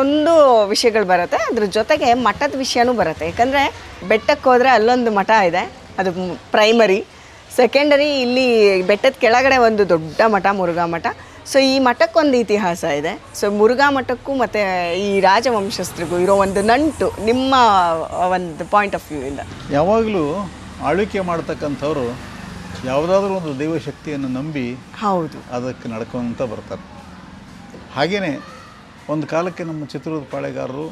ಒಂದು ವಿಷಯಗಳು ಬರುತ್ತೆ, ಅದ್ರ ಜೊತೆಗೆ ಮಠದ ವಿಷಯನೂ ಬರುತ್ತೆ. ಯಾಕಂದರೆ ಬೆಟ್ಟಕ್ಕೆ ಹೋದರೆ ಅಲ್ಲೊಂದು ಮಠ ಇದೆ, ಅದು ಪ್ರೈಮರಿ. ಸೆಕೆಂಡರಿ ಇಲ್ಲಿ ಬೆಟ್ಟದ ಕೆಳಗಡೆ ಒಂದು ದೊಡ್ಡ ಮಠ, ಮುರುಘಾ ಮಠ. ಸೊ ಈ ಮಠಕ್ಕೊಂದು ಇತಿಹಾಸ ಇದೆ. ಸೊ ಮುರುಘಾ ಮಠಕ್ಕೂ ಮತ್ತು ಈ ರಾಜವಂಶಸ್ಥರಿಗೂ ಇರೋ ಒಂದು ನಂಟು ನಿಮ್ಮ ಒಂದು ಪಾಯಿಂಟ್ ಆಫ್ ವ್ಯೂ ಇಂದ. ಯಾವಾಗಲೂ ಆಳ್ವಿಕೆ ಮಾಡ್ತಕ್ಕಂಥವ್ರು ಯಾವುದಾದ್ರೂ ಒಂದು ದೈವಶಕ್ತಿಯನ್ನು ನಂಬಿ ಹೌದು ಅದಕ್ಕೆ ನಡ್ಕೊಂತ ಬರ್ತಾರೆ. ಹಾಗೆಯೇ ಒಂದು ಕಾಲಕ್ಕೆ ನಮ್ಮ ಚಿತ್ರದುರ್ಗದ ಪಾಳೆಗಾರರು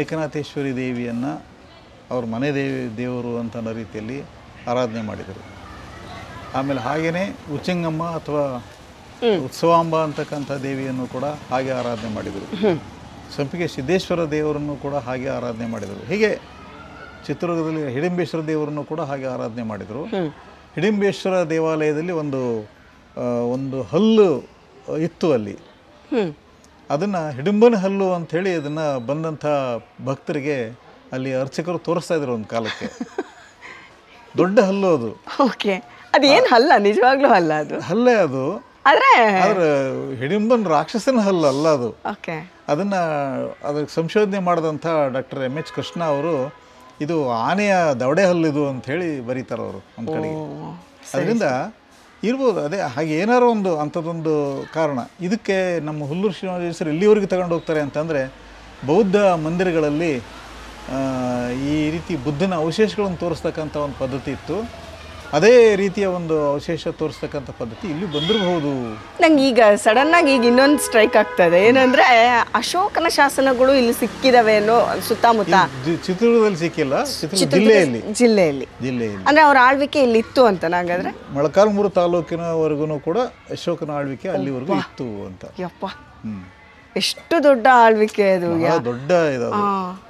ಏಕನಾಥೇಶ್ವರಿ ದೇವಿಯನ್ನು ಅವ್ರ ಮನೆ ದೇವರು ಅಂತ ಅನ್ನೋ ರೀತಿಯಲ್ಲಿ ಆರಾಧನೆ ಮಾಡಿದರು. ಆಮೇಲೆ ಹಾಗೆಯೇ ಉಚ್ಚಂಗಮ್ಮ ಅಥವಾ ಉತ್ಸವಾಂಬ ಅಂತಕ್ಕಂಥ ದೇವಿಯನ್ನು ಕೂಡ ಹಾಗೆ ಆರಾಧನೆ ಮಾಡಿದರು. ಸಂಪಿಗೆ ಸಿದ್ದೇಶ್ವರ ದೇವರನ್ನು ಕೂಡ ಹಾಗೆ ಆರಾಧನೆ ಮಾಡಿದರು. ಹೀಗೆ ಚಿತ್ರದುರ್ಗದಲ್ಲಿ ಹಿಡಿಂಬೇಶ್ವರ ದೇವರನ್ನು ಕೂಡ ಹಾಗೆ ಆರಾಧನೆ ಮಾಡಿದರು. ಹಿಡಿಂಬೇಶ್ವರ ದೇವಾಲಯದಲ್ಲಿ ಒಂದು ಹಲ್ಲು ಇತ್ತು ಅಲ್ಲಿ. ಅದನ್ನು ಹಿಡಿಂಬನ ಹಲ್ಲು ಅಂಥೇಳಿ ಅದನ್ನು ಬಂದಂಥ ಭಕ್ತರಿಗೆ ಅಲ್ಲಿ ಅರ್ಚಕರು ತೋರಿಸ್ತಾ ಇದ್ರು ಒಂದು ಕಾಲಕ್ಕೆ. ದೊಡ್ಡ ಹಲ್ಲು ಅದು. ಓಕೆ, ಅದು ಏನು ಹಲ್ಲ? ನಿಜವಾಗ್ಲೂ ಹಲ್ಲ? ಅದು ಹಲ್ಲೇ ಅದು, ಆದರೆ ಹಿಡಿಂಬನ್ ರಾಕ್ಷಸನ ಹಲ್ಲು ಅಲ್ಲ ಅದು. ಓಕೆ, ಅದಕ್ಕೆ ಸಂಶೋಧನೆ ಮಾಡಿದಂಥ ಡಾಕ್ಟರ್ ಎಮ್.ಎಚ್. ಕೃಷ್ಣ ಅವರು ಇದು ಆನೆಯ ದವಡೆ ಹಲ್ಲಿದು ಅಂಥೇಳಿ ಬರೀತಾರೆ ಅವರು ಒಂದು ಕಡೆಗೆ. ಅದರಿಂದ ಇರ್ಬೋದು ಅದೇ ಹಾಗೆ ಏನಾರು ಒಂದು ಅಂಥದ್ದೊಂದು ಕಾರಣ. ಇದಕ್ಕೆ ನಮ್ಮ ಹುಲ್ಲೂರು ಶ್ರೀನಿವಾಸರು ಎಲ್ಲಿವರೆಗೆ ತಗೊಂಡು ಹೋಗ್ತಾರೆ ಅಂತಂದರೆ, ಬೌದ್ಧ ಮಂದಿರಗಳಲ್ಲಿ ಈ ರೀತಿ ಬುದ್ಧನ ಅವಶೇಷಗಳನ್ನು ತೋರಿಸ್ತಕ್ಕಂಥ ಒಂದು ಪದ್ಧತಿ ಇತ್ತು. ಅದೇ ರೀತಿಯ ಒಂದು ಅವಶೇಷ ತೋರಿಸ್ತಕ್ಕಂಥ ಪದ್ಧತಿ ಇಲ್ಲಿ ಬಂದಿರಬಹುದು. ನಂಗೆ ಈಗ ಸಡನ್ನಾಗಿ ಈಗ ಇನ್ನೊಂದು ಸ್ಟ್ರೈಕ್ ಆಗ್ತದೆ, ಏನಂದರೆ ಅಶೋಕನ ಶಾಸನಗಳು ಇಲ್ಲಿ ಸಿಕ್ಕಿದಾವೆ ಅನ್ನೋ ಸುತ್ತಮುತ್ತ. ಚಿತ್ರದುರ್ಗದಲ್ಲಿ ಸಿಕ್ಕಿಲ್ಲ, ಜಿಲ್ಲೆಯಲ್ಲಿ ಅಂದರೆ ಅವ್ರ ಆಳ್ವಿಕೆ ಇಲ್ಲಿ ಇತ್ತು ಅಂತ. ಹಾಗಾದ್ರೆ ಮೊಳಕಾಲ್ಮೂರು ತಾಲೂಕಿನವರೆಗೂ ಕೂಡ ಅಶೋಕನ ಆಳ್ವಿಕೆ ಅಲ್ಲಿವರೆಗೂ ಇತ್ತು ಅಂತ. ಯಪ್ಪ, ಎಷ್ಟು ದೊಡ್ಡ ಆಳ್ವಿಕೆ ಅದು. ದೊಡ್ಡ ಇದು,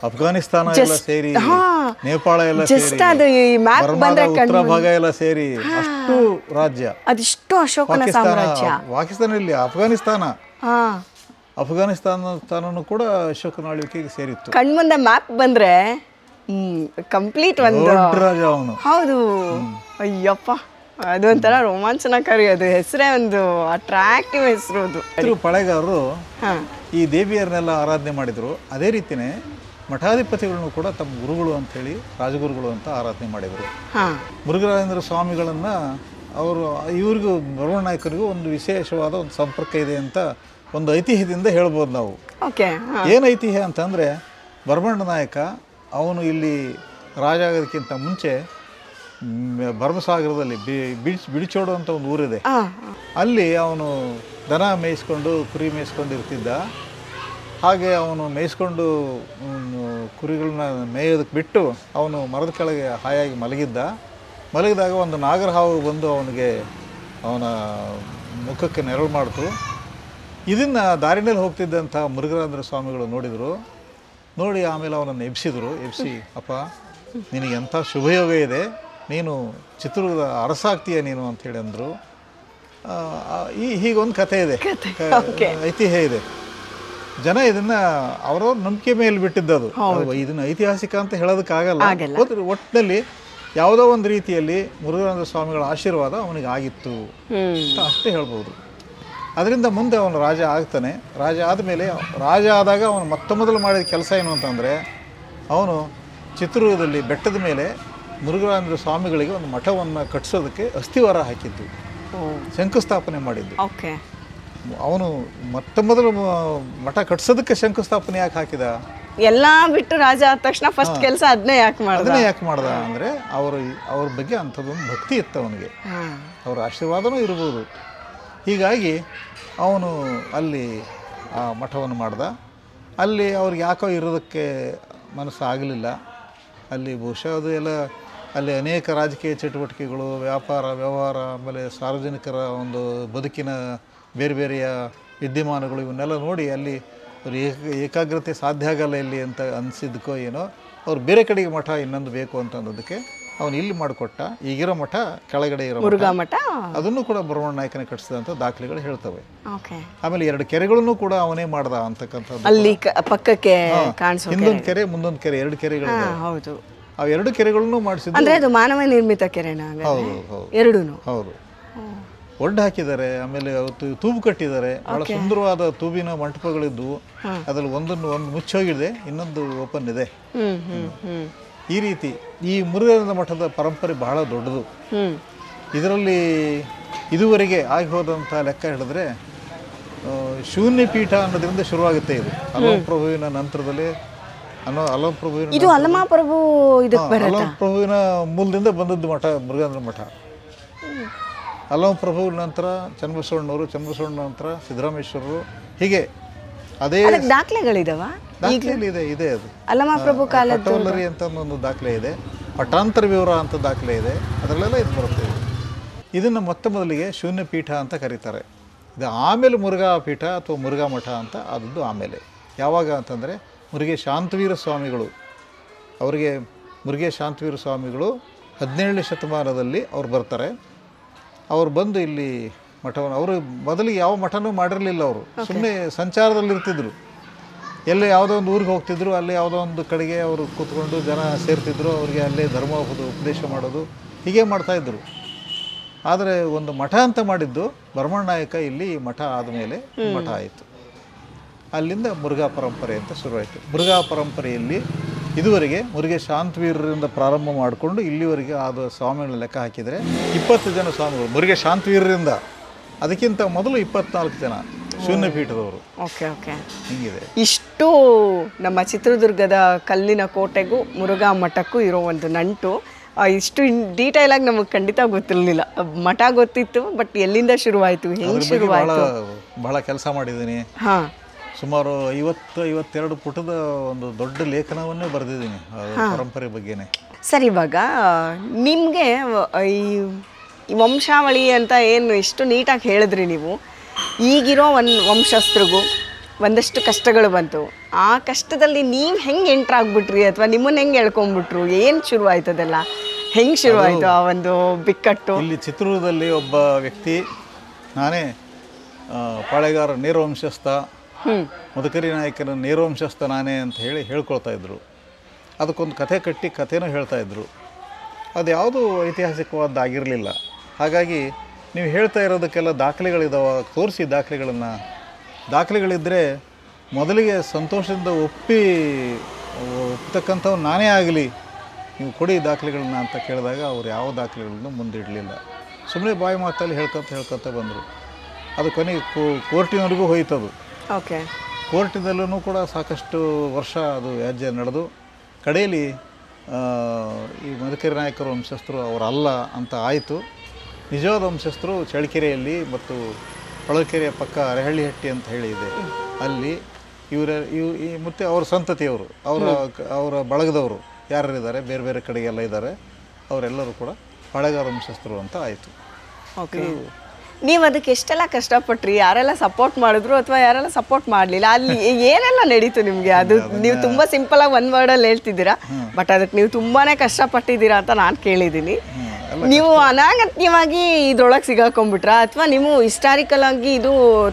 ಅಫ್ಘಾನಿಸ್ತಾನ ಎಲ್ಲ ಸೇರಿ, ನೇಪಾಳ ಎಲ್ಲ ಸೇರಿ, ಉತ್ತರ ಭಾಗ ಎಲ್ಲ ಸೇರಿ ಅಷ್ಟು ರಾಜ್ಯ, ಅದಿಷ್ಟು ಅಶೋಕನ ಸಾಮ್ರಾಜ್ಯ. ಪಾಕಿಸ್ತಾನದಲ್ಲಿ ಅಫ್ಘಾನಿಸ್ತಾನ ಕೂಡ ಅಶೋಕನ ಆಳ್ವಿಕೆಗೆ ಸೇರಿತ್ತು. ಕಣ್ಮುಂದೆ ಮ್ಯಾಪ್ ಬಂದ್ರೆ ಕಂಪ್ಲೀಟ್ ಒಂದು ರಾಜ ಅವನು. ಹೌದು, ಅಯ್ಯಪ್ಪ, ಅದು ಒಂಥರ ರೋಮಾಂಚನಕಾರಿ. ಅದು ಹೆಸರೇ ಒಂದು ಅಟ್ರಾಕ್ಟಿವ್ ಹೆಸರು. ಅದು ಪಾಳೆಗಾರರು ಈ ದೇವಿಯರನ್ನೆಲ್ಲ ಆರಾಧನೆ ಮಾಡಿದರು. ಅದೇ ರೀತಿಯೇ ಮಠಾಧಿಪತಿಗಳನ್ನು ಕೂಡ ತಮ್ಮ ಗುರುಗಳು ಅಂಥೇಳಿ, ರಾಜಗುರುಗಳು ಅಂತ ಆರಾಧನೆ ಮಾಡಿದರು. ಮುರುಘರಾಜೇಂದ್ರ ಸ್ವಾಮಿಗಳನ್ನು ಇವ್ರಿಗೂ ಬರವಣ್ಣ ನಾಯಕರಿಗೂ ಒಂದು ವಿಶೇಷವಾದ ಒಂದು ಸಂಪರ್ಕ ಇದೆ ಅಂತ ಒಂದು ಐತಿಹ್ಯದಿಂದ ಹೇಳ್ಬೋದು ನಾವು. ಏನು ಐತಿಹ್ಯ ಅಂತಂದರೆ, ಬರವಣ್ಣ ನಾಯಕ ಅವನು ಇಲ್ಲಿ ರಾಜ ಆಗೋದಕ್ಕಿಂತ ಮುಂಚೆ ಭರಮಸಾಗರದಲ್ಲಿ ಬಿಡಿಚೋಡು ಅಂತ ಒಂದು ಊರಿದೆ, ಅಲ್ಲಿ ಅವನು ದನ ಮೇಯಿಸ್ಕೊಂಡು ಕುರಿ ಮೇಯಿಸ್ಕೊಂಡು ಇರ್ತಿದ್ದ. ಹಾಗೆ ಅವನು ಮೇಯಿಸ್ಕೊಂಡು ಕುರಿಗಳನ್ನ ಮೇಯೋದಕ್ಕೆ ಬಿಟ್ಟು ಅವನು ಮರದ ಕೆಳಗೆ ಹಾಯಾಗಿ ಮಲಗಿದಾಗ ಒಂದು ನಾಗರ ಹಾವು ಬಂದು ಅವನ ಮುಖಕ್ಕೆ ನೆರಳು ಮಾಡ್ತು. ಇದನ್ನು ದಾರಿನಲ್ಲಿ ಹೋಗ್ತಿದ್ದಂಥ ಮುರುಘರಾಜೇಂದ್ರ ಸ್ವಾಮಿಗಳು ನೋಡಿ ಆಮೇಲೆ ಅವನನ್ನು ಎಬ್ಸಿ, ಅಪ್ಪ ನಿನಗೆ ಎಂಥ ಶುಭಯೋಗ ಇದೆ, ನೀನು ಚಿತ್ರದುರ್ಗದ ಅರಸಾಗ್ತೀಯ ನೀನು ಅಂಥೇಳಿ ಅಂದರು. ಹೀಗೊಂದು ಕಥೆ ಇದೆ, ಐತಿಹ್ಯ ಇದೆ. ಜನ ಇದನ್ನು ಅವರವ್ರ ನಂಬಿಕೆ ಮೇಲೆ ಬಿಟ್ಟಿದ್ದದು. ಇದನ್ನು ಐತಿಹಾಸಿಕ ಅಂತ ಹೇಳೋದಕ್ಕಾಗಲ್ಲ. ಒಟ್ಟಿನಲ್ಲಿ ಯಾವುದೋ ಒಂದು ರೀತಿಯಲ್ಲಿ ಮುರುಘರಾಜೇಂದ್ರ ಸ್ವಾಮಿಗಳ ಆಶೀರ್ವಾದ ಅವನಿಗೆ ಆಗಿತ್ತು ಅಂತ ಅಷ್ಟೇ ಹೇಳ್ಬೋದು. ಅದರಿಂದ ಮುಂದೆ ಅವನು ರಾಜ ಆಗ್ತಾನೆ. ರಾಜ ಆದಾಗ ಅವನು ಮೊದಲು ಮಾಡಿದ ಕೆಲಸ ಏನು ಅಂತಂದರೆ, ಅವನು ಚಿತ್ರದುರ್ಗದಲ್ಲಿ ಬೆಟ್ಟದ ಮೇಲೆ ಮುರುಘರಾಜೇಂದ್ರ ಸ್ವಾಮಿಗಳಿಗೆ ಒಂದು ಮಠವನ್ನು ಕಟ್ಟಿಸೋದಕ್ಕೆ ಅಸ್ಥಿವಾರ ಹಾಕಿದ್ದು, ಶಂಕುಸ್ಥಾಪನೆ ಮಾಡಿದ್ದು. ಅವನು ಮೊದಲು ಮಠ ಕಟ್ಸೋದಕ್ಕೆ ಶಂಕುಸ್ಥಾಪನೆ ಯಾಕೆ ಹಾಕಿದ? ಎಲ್ಲ ಬಿಟ್ಟು ರಾಜ ಆದ ತಕ್ಷಣ ಫಸ್ಟ್ ಕೆಲಸ ಅದನ್ನೇ ಯಾಕೆ ಮಾಡ್ದ ಅಂದರೆ ಅವ್ರ ಬಗ್ಗೆ ಅಂಥದ್ದೊಂದು ಭಕ್ತಿ ಇತ್ತು ಅವನಿಗೆ, ಅವ್ರ ಆಶೀರ್ವಾದನೂ ಇರ್ಬೋದು. ಹೀಗಾಗಿ ಅವನು ಅಲ್ಲಿ ಆ ಮಠವನ್ನು ಮಾಡ್ದ. ಅಲ್ಲಿ ಅವ್ರಿಗೆ ಯಾಕೋ ಇರೋದಕ್ಕೆ ಮನಸ್ಸು ಆಗಲಿಲ್ಲ. ಅಲ್ಲಿ ಬಹುಶಃ ಅದು ಎಲ್ಲ ಅಲ್ಲಿ ಅನೇಕ ರಾಜಕೀಯ ಚಟುವಟಿಕೆಗಳು, ವ್ಯವಹಾರ, ಆಮೇಲೆ ಸಾರ್ವಜನಿಕರ ಒಂದು ಬದುಕಿನ ಬೇರೆ ಬೇರೆಯ ವಿದ್ಯಮಾನಗಳು ಇವನ್ನೆಲ್ಲ ನೋಡಿ ಅಲ್ಲಿ ಅವ್ರು ಏಕಾಗ್ರತೆ ಸಾಧ್ಯ ಆಗಲ್ಲ ಇಲ್ಲಿ ಅಂತ ಅನಿಸಿದ್ದಕ್ಕೋ ಏನೋ ಅವ್ರು ಬೇರೆ ಕಡೆಗೆ ಮಠ ಇನ್ನೊಂದು ಬೇಕು ಅಂತ ಅನ್ನೋದಕ್ಕೆ ಅವನು ಇಲ್ಲಿ ಮಾಡಿಕೊಟ್ಟ. ಈಗಿರೋ ಮಠ ಕೆಳಗಡೆ ಇರೋ ಮಠ ಅದನ್ನು ಕೂಡ ಬರವಣ್ಣ ನಾಯಕನೇ ಕಟ್ಟಿಸಿದಂಥ ದಾಖಲೆಗಳು ಹೇಳ್ತವೆ. ಆಮೇಲೆ 2 ಕೆರೆಗಳನ್ನು ಕೂಡ ಅವನೇ ಮಾಡ್ದ ಅಂತಕ್ಕಂಥದ್ದು. ಅಲ್ಲಿ ಪಕ್ಕಕ್ಕೆ ಹಿಂದೊಂದು ಕೆರೆ, ಮುಂದೊಂದು ಕೆರೆ, 2 ಕೆರೆಗಳು. ಹೌದು, ಆ 2 ಕೆರೆಗಳನ್ನು ಮಾಡಿಸಿದ್ದು. ಅಂದ್ರೆ ಅದು ಮಾನವ ನಿರ್ಮಿತ ಕೆರೆನಾ? ಹೌದು, ಎರಡೂನು. ಹೌದು. ಒಡ್ಡು ಹಾಕಿದ್ದಾರೆ, ಆಮೇಲೆ ಅವತ್ತು ತೂಬು ಕಟ್ಟಿದ್ದಾರೆ. ಬಹಳ ಸುಂದರವಾದ ತೂಬಿನ ಮಂಟಪಗಳಿದ್ದವು. ಅದರಲ್ಲಿ ಒಂದು ಮುಚ್ಚೋಗಿದೆ, ಇನ್ನೊಂದು ಓಪನ್ ಇದೆ. ಈ ರೀತಿ ಈ ಮುರುಘಾ ಮಠದ ಪರಂಪರೆ ಬಹಳ ದೊಡ್ಡದು. ಇದರಲ್ಲಿ ಇದುವರೆಗೆ ಆಗಿ ಹೋದಂಥ ಲೆಕ್ಕ ಹೇಳಿದ್ರೆ ಶೂನ್ಯ ಪೀಠ ಅನ್ನೋದ್ರಿಂದ ಶುರುವಾಗುತ್ತೆ. ಇದು ಅಲಂಪ್ರಭುವಿನ ನಂತರದಲ್ಲಿ ಇದು ಅಲಮಾಪ್ರಭು ಅಲಂಪ್ರಭುವಿನ ಮೂಲದಿಂದ ಬಂದದ್ದು ಮಠ ಮುರುಘಾ ಮಠ. ಅಲಂಪ್ರಭು ನಂತರ ಚನ್ನಬಸವಣ್ಣವರು, ಚನ್ನಬಸವಣ್ಣ ನಂತರ ಸಿದ್ದರಾಮೇಶ್ವರರು, ಹೀಗೆ ಅದೇ ದಾಖಲೆಗಳಿದಾವ. ಇದೆ ಅದು ಅಲಮಾಪ್ರಭು ಪಟ್ಟವಲ್ಲರಿ ಅಂತ ಒಂದು ದಾಖಲೆ ಇದೆ, ಪಟ್ಟಾಂತರ ವಿವರ ಅಂತ ದಾಖಲೆ ಇದೆ, ಅದರಲ್ಲೆಲ್ಲ ಇದು ಬರುತ್ತೆ. ಇದನ್ನು ಮೊದಲಿಗೆ ಶೂನ್ಯ ಪೀಠ ಅಂತ ಕರೀತಾರೆ. ಇದು ಆಮೇಲೆ ಮುರುಘಾ ಪೀಠ ಅಥವಾ ಮುರುಘಾ ಮಠ ಅಂತ ಆದದ್ದು ಆಮೇಲೆ. ಯಾವಾಗ ಅಂತಂದರೆ ಮುರುಘಾ ಶಾಂತವೀರ ಸ್ವಾಮಿಗಳು, ಅವರಿಗೆ ಮುರುಘಾ ಶಾಂತವೀರ ಸ್ವಾಮಿಗಳು 17ನೇ ಶತಮಾನದಲ್ಲಿ ಅವ್ರು ಬರ್ತಾರೆ. ಅವ್ರು ಬಂದು ಇಲ್ಲಿ ಮಠವನ್ನು, ಅವರು ಮೊದಲಿಗೆ ಯಾವ ಮಠನೂ ಮಾಡಿರಲಿಲ್ಲ. ಅವರು ಸುಮ್ಮನೆ ಸಂಚಾರದಲ್ಲಿರ್ತಿದ್ರು. ಎಲ್ಲೇ ಯಾವುದೋ ಒಂದು ಊರಿಗೆ ಹೋಗ್ತಿದ್ರು, ಅಲ್ಲಿ ಯಾವುದೋ ಒಂದು ಕಡೆಗೆ ಅವರು ಕೂತ್ಕೊಂಡು ಜನ ಸೇರ್ತಿದ್ರು, ಅವರಿಗೆ ಅಲ್ಲೇ ಧರ್ಮ ಉಪದೇಶ ಮಾಡೋದು, ಹೀಗೆ ಮಾಡ್ತಾಯಿದ್ರು. ಆದರೆ ಒಂದು ಮಠ ಅಂತ ಮಾಡಿದ್ದು ಭರಮಣ್ಣನಾಯಕ ಇಲ್ಲಿ ಮಠ ಆದಮೇಲೆ ಮಠ ಆಯಿತು. ಅಲ್ಲಿಂದ ಮುರುಘಾ ಪರಂಪರೆ ಅಂತ ಶುರುವಾಯಿತು. ಮುರುಘಾ ಪರಂಪರೆಯಲ್ಲಿ ಇದುವರೆಗೆ ಮುರುಘಾ ಶಾಂತವೀರರಿಂದ ಪ್ರಾರಂಭ ಮಾಡಿಕೊಂಡು ಇಲ್ಲಿವರೆಗೆ ಆದ ಸ್ವಾಮಿಗಳ ಲೆಕ್ಕ ಹಾಕಿದರೆ 20 ಜನ ಸ್ವಾಮಿಗಳು ಮುರುಘಾ ಶಾಂತವೀರರಿಂದ. ಅದಕ್ಕಿಂತ ಮೊದಲು 24 ಜನ ಶೂನ್ಯ ಪೀಠದವರು. ಓಕೆ ಓಕೆ, ಹೀಗಿದೆ. ಇಷ್ಟು ನಮ್ಮ ಚಿತ್ರದುರ್ಗದ ಕಲ್ಲಿನ ಕೋಟೆಗೂ ಮುರುಘಾ ಮಠಕ್ಕೂ ಇರೋ ಒಂದು ನಂಟು ಇಷ್ಟು ಡೀಟೇಲಾಗಿ ನಮಗೆ ಖಂಡಿತ ಗೊತ್ತಿರಲಿಲ್ಲ. ಮಠ ಗೊತ್ತಿತ್ತು, ಬಟ್ ಎಲ್ಲಿಂದ ಶುರುವಾಯಿತು, ಹೆಂಗೆ ಶುರುವಾಯಿತು. ಬಹಳ ಕೆಲಸ ಮಾಡಿದ್ದೀನಿ. ಹಾಂ, ಸುಮಾರು 50-52 ಪುಟದ ಒಂದು ದೊಡ್ಡ ಲೇಖನವನ್ನೇ ಬರೆದಿದ್ದೀನಿ ಪರಂಪರೆ ಬಗ್ಗೆನೇ. ಸರ್, ಇವಾಗ ನಿಮಗೆ ಈ ವಂಶಾವಳಿ ಅಂತ ಏನು ಇಷ್ಟು ನೀಟಾಗಿ ಹೇಳಿದ್ರಿ ನೀವು, ಈಗಿರೋ ವಂಶಸ್ಥರಿಗೂ ಒಂದಷ್ಟು ಕಷ್ಟಗಳು ಬಂತು. ಆ ಕಷ್ಟದಲ್ಲಿ ನೀವು ಹೆಂಗೆ ಎಂಟ್ರಾಗ್ಬಿಟ್ರಿ ಅಥವಾ ನಿಮ್ಮನ್ನು ಹೆಂಗೆ ಎಳ್ಕೊಂಡ್ಬಿಟ್ರು? ಏನು ಶುರುವಾಯ್ತದೆಲ್ಲ, ಹೆಂಗೆ ಶುರುವಾಯಿತು ಆ ಒಂದು ಬಿಕ್ಕಟ್ಟು? ಇಲ್ಲಿ ಚಿತ್ರದುರ್ಗದಲ್ಲಿ ಒಬ್ಬ ವ್ಯಕ್ತಿ, ನಾನೇ ಪಾಳೆಗಾರ ನೇರವಂಶಸ್ಥ, ಮದಕರಿ ನಾಯಕನ ನೇರವಂಶಸ್ಥ ನಾನೇ ಅಂತ ಹೇಳ್ಕೊಳ್ತಾ ಇದ್ರು. ಅದಕ್ಕೊಂದು ಕಥೆ ಕಟ್ಟಿ ಕಥೆನೂ ಹೇಳ್ತಾಯಿದ್ರು. ಅದು ಯಾವುದೂ ಐತಿಹಾಸಿಕವಾದ್ದಾಗಿರಲಿಲ್ಲ. ಹಾಗಾಗಿ ನೀವು ಹೇಳ್ತಾ ಇರೋದಕ್ಕೆಲ್ಲ ದಾಖಲೆಗಳಿದ್ದಾವೆ, ತೋರಿಸಿ ದಾಖಲೆಗಳನ್ನು. ದಾಖಲೆಗಳಿದ್ದರೆ ಮೊದಲಿಗೆ ಸಂತೋಷದಿಂದ ಒಪ್ಪತಕ್ಕಂಥವು ನಾನೇ ಆಗಲಿ, ನೀವು ಕೊಡಿ ದಾಖಲೆಗಳನ್ನ ಅಂತ ಕೇಳಿದಾಗ ಅವ್ರು ಯಾವ ದಾಖಲೆಗಳನ್ನು ಮುಂದಿಡಲಿಲ್ಲ. ಸುಮ್ಮನೆ ಬಾಯಿ ಮಾತಲ್ಲಿ ಹೇಳ್ಕೊತ ಬಂದರು. ಅದು ಕೊನೆಗೆ ಕೋರ್ಟಿನವರೆಗೂ ಹೋಯ್ತದು. ಓಕೆ, ಕೋರ್ಟಿನಲ್ಲೂ ಕೂಡ ಸಾಕಷ್ಟು ವರ್ಷ ಅದು ವ್ಯಾಜ್ಯ ನಡೆದು ಕಡೆಯಲ್ಲಿ ಈ ಮದಕರಿ ನಾಯಕರ ವಂಶಸ್ಥರು ಅವರಲ್ಲ ಅಂತ ಆಯಿತು. ನಿಜವಾದ ವಂಶಸ್ಥರು ಚಳ್ಳಕೆರೆಯಲ್ಲಿ ಮತ್ತು ಹೊಳಲ್ಕೆರೆಯ ಪಕ್ಕ ಅರೆಹಳ್ಳಿಹಟ್ಟಿ ಅಂತ ಹೇಳಿ ಇದೆ, ಅಲ್ಲಿ ಮತ್ತು ಅವರ ಸಂತತಿಯವರು, ಅವರ ಬಳಗದವರು ಯಾರಿದ್ದಾರೆ, ಬೇರೆ ಬೇರೆ ಕಡೆಗೆಲ್ಲ ಇದ್ದಾರೆ, ಅವರೆಲ್ಲರೂ ಕೂಡ ಪಾಳೆಗಾರ ವಂಶಸ್ಥರು ಅಂತ ಆಯಿತು. ಓಕೆ, ನೀವು ಅದಕ್ಕೆ ಎಷ್ಟೆಲ್ಲ ಕಷ್ಟಪಟ್ರಿ? ಯಾರೆಲ್ಲ ಸಪೋರ್ಟ್ ಮಾಡಿದ್ರು ಅಥವಾ ಯಾರೆಲ್ಲ ಸಪೋರ್ಟ್ ಮಾಡಲಿಲ್ಲ? ಅಲ್ಲಿ ಏನೆಲ್ಲ ನಡೀತು ನಿಮಗೆ? ಅದು ನೀವು ತುಂಬ ಸಿಂಪಲಾಗಿ ಒಂದು ವರ್ಡಲ್ಲಿ ಹೇಳ್ತಿದ್ದೀರಾ, ಬಟ್ ಅದಕ್ಕೆ ನೀವು ತುಂಬಾ ಕಷ್ಟಪಟ್ಟಿದ್ದೀರಾ ಅಂತ ನಾನು ಕೇಳಿದ್ದೀನಿ. ನೀವು ಅನಾಗತ್ಯವಾಗಿ ಇದ್ರೊಳಗೆ ಸಿಗಾಕೊಂಡ್ಬಿಟ್ರ ಅಥವಾ ನೀವು ಹಿಸ್ಟಾರಿಕಲ್ ಆಗಿ ಇದು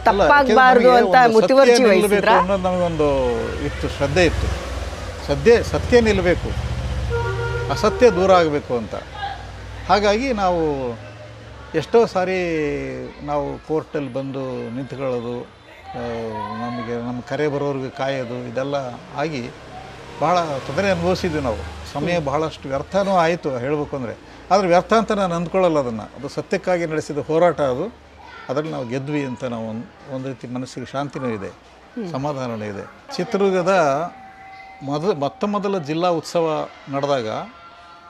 ತಪ್ಪಾಗಬಾರ್ದು ಅಂತ ಮುತುವರ್ಜಿ ವಹಿಸಿದ್ರಾ? ನಮಗೊಂದು ಇತ್ತು, ಶ್ರದ್ಧೆ ಇತ್ತು. ಸತ್ಯ ನಿಲ್ಲಬೇಕು, ಅಸತ್ಯ ದೂರ ಆಗಬೇಕು ಅಂತ. ಹಾಗಾಗಿ ನಾವು ಎಷ್ಟೋ ಸಾರಿ ನಾವು ಕೋರ್ಟಲ್ಲಿ ಬಂದು ನಿಂತ್ಕೊಳ್ಳೋದು, ನಮ್ಮ ಕರೆ ಬರೋರಿಗೆ ಕಾಯೋದು, ಇದೆಲ್ಲ ಆಗಿ ಭಾಳ ತೊಂದರೆ ಅನುಭವಿಸಿದ್ವಿ ನಾವು. ಸಮಯ ಬಹಳಷ್ಟು ವ್ಯರ್ಥನೂ ಆಯಿತು ಹೇಳಬೇಕು ಅಂದರೆ. ಆದರೆ ವ್ಯರ್ಥ ಅಂತ ನಾನು ಅಂದ್ಕೊಳ್ಳಲ್ಲ ಅದನ್ನು. ಅದು ಸತ್ಯಕ್ಕಾಗಿ ನಡೆಸಿದ ಹೋರಾಟ ಅದು. ಅದರಲ್ಲಿ ನಾವು ಗೆದ್ವಿ ಅಂತ ನಾವು ಒಂದು ರೀತಿ ಮನಸ್ಸಿಗೆ ಶಾಂತಿನೂ ಇದೆ, ಸಮಾಧಾನವೂ ಇದೆ. ಚಿತ್ರದುರ್ಗದ ಮೊದಲ ಜಿಲ್ಲಾ ಉತ್ಸವ ನಡೆದಾಗ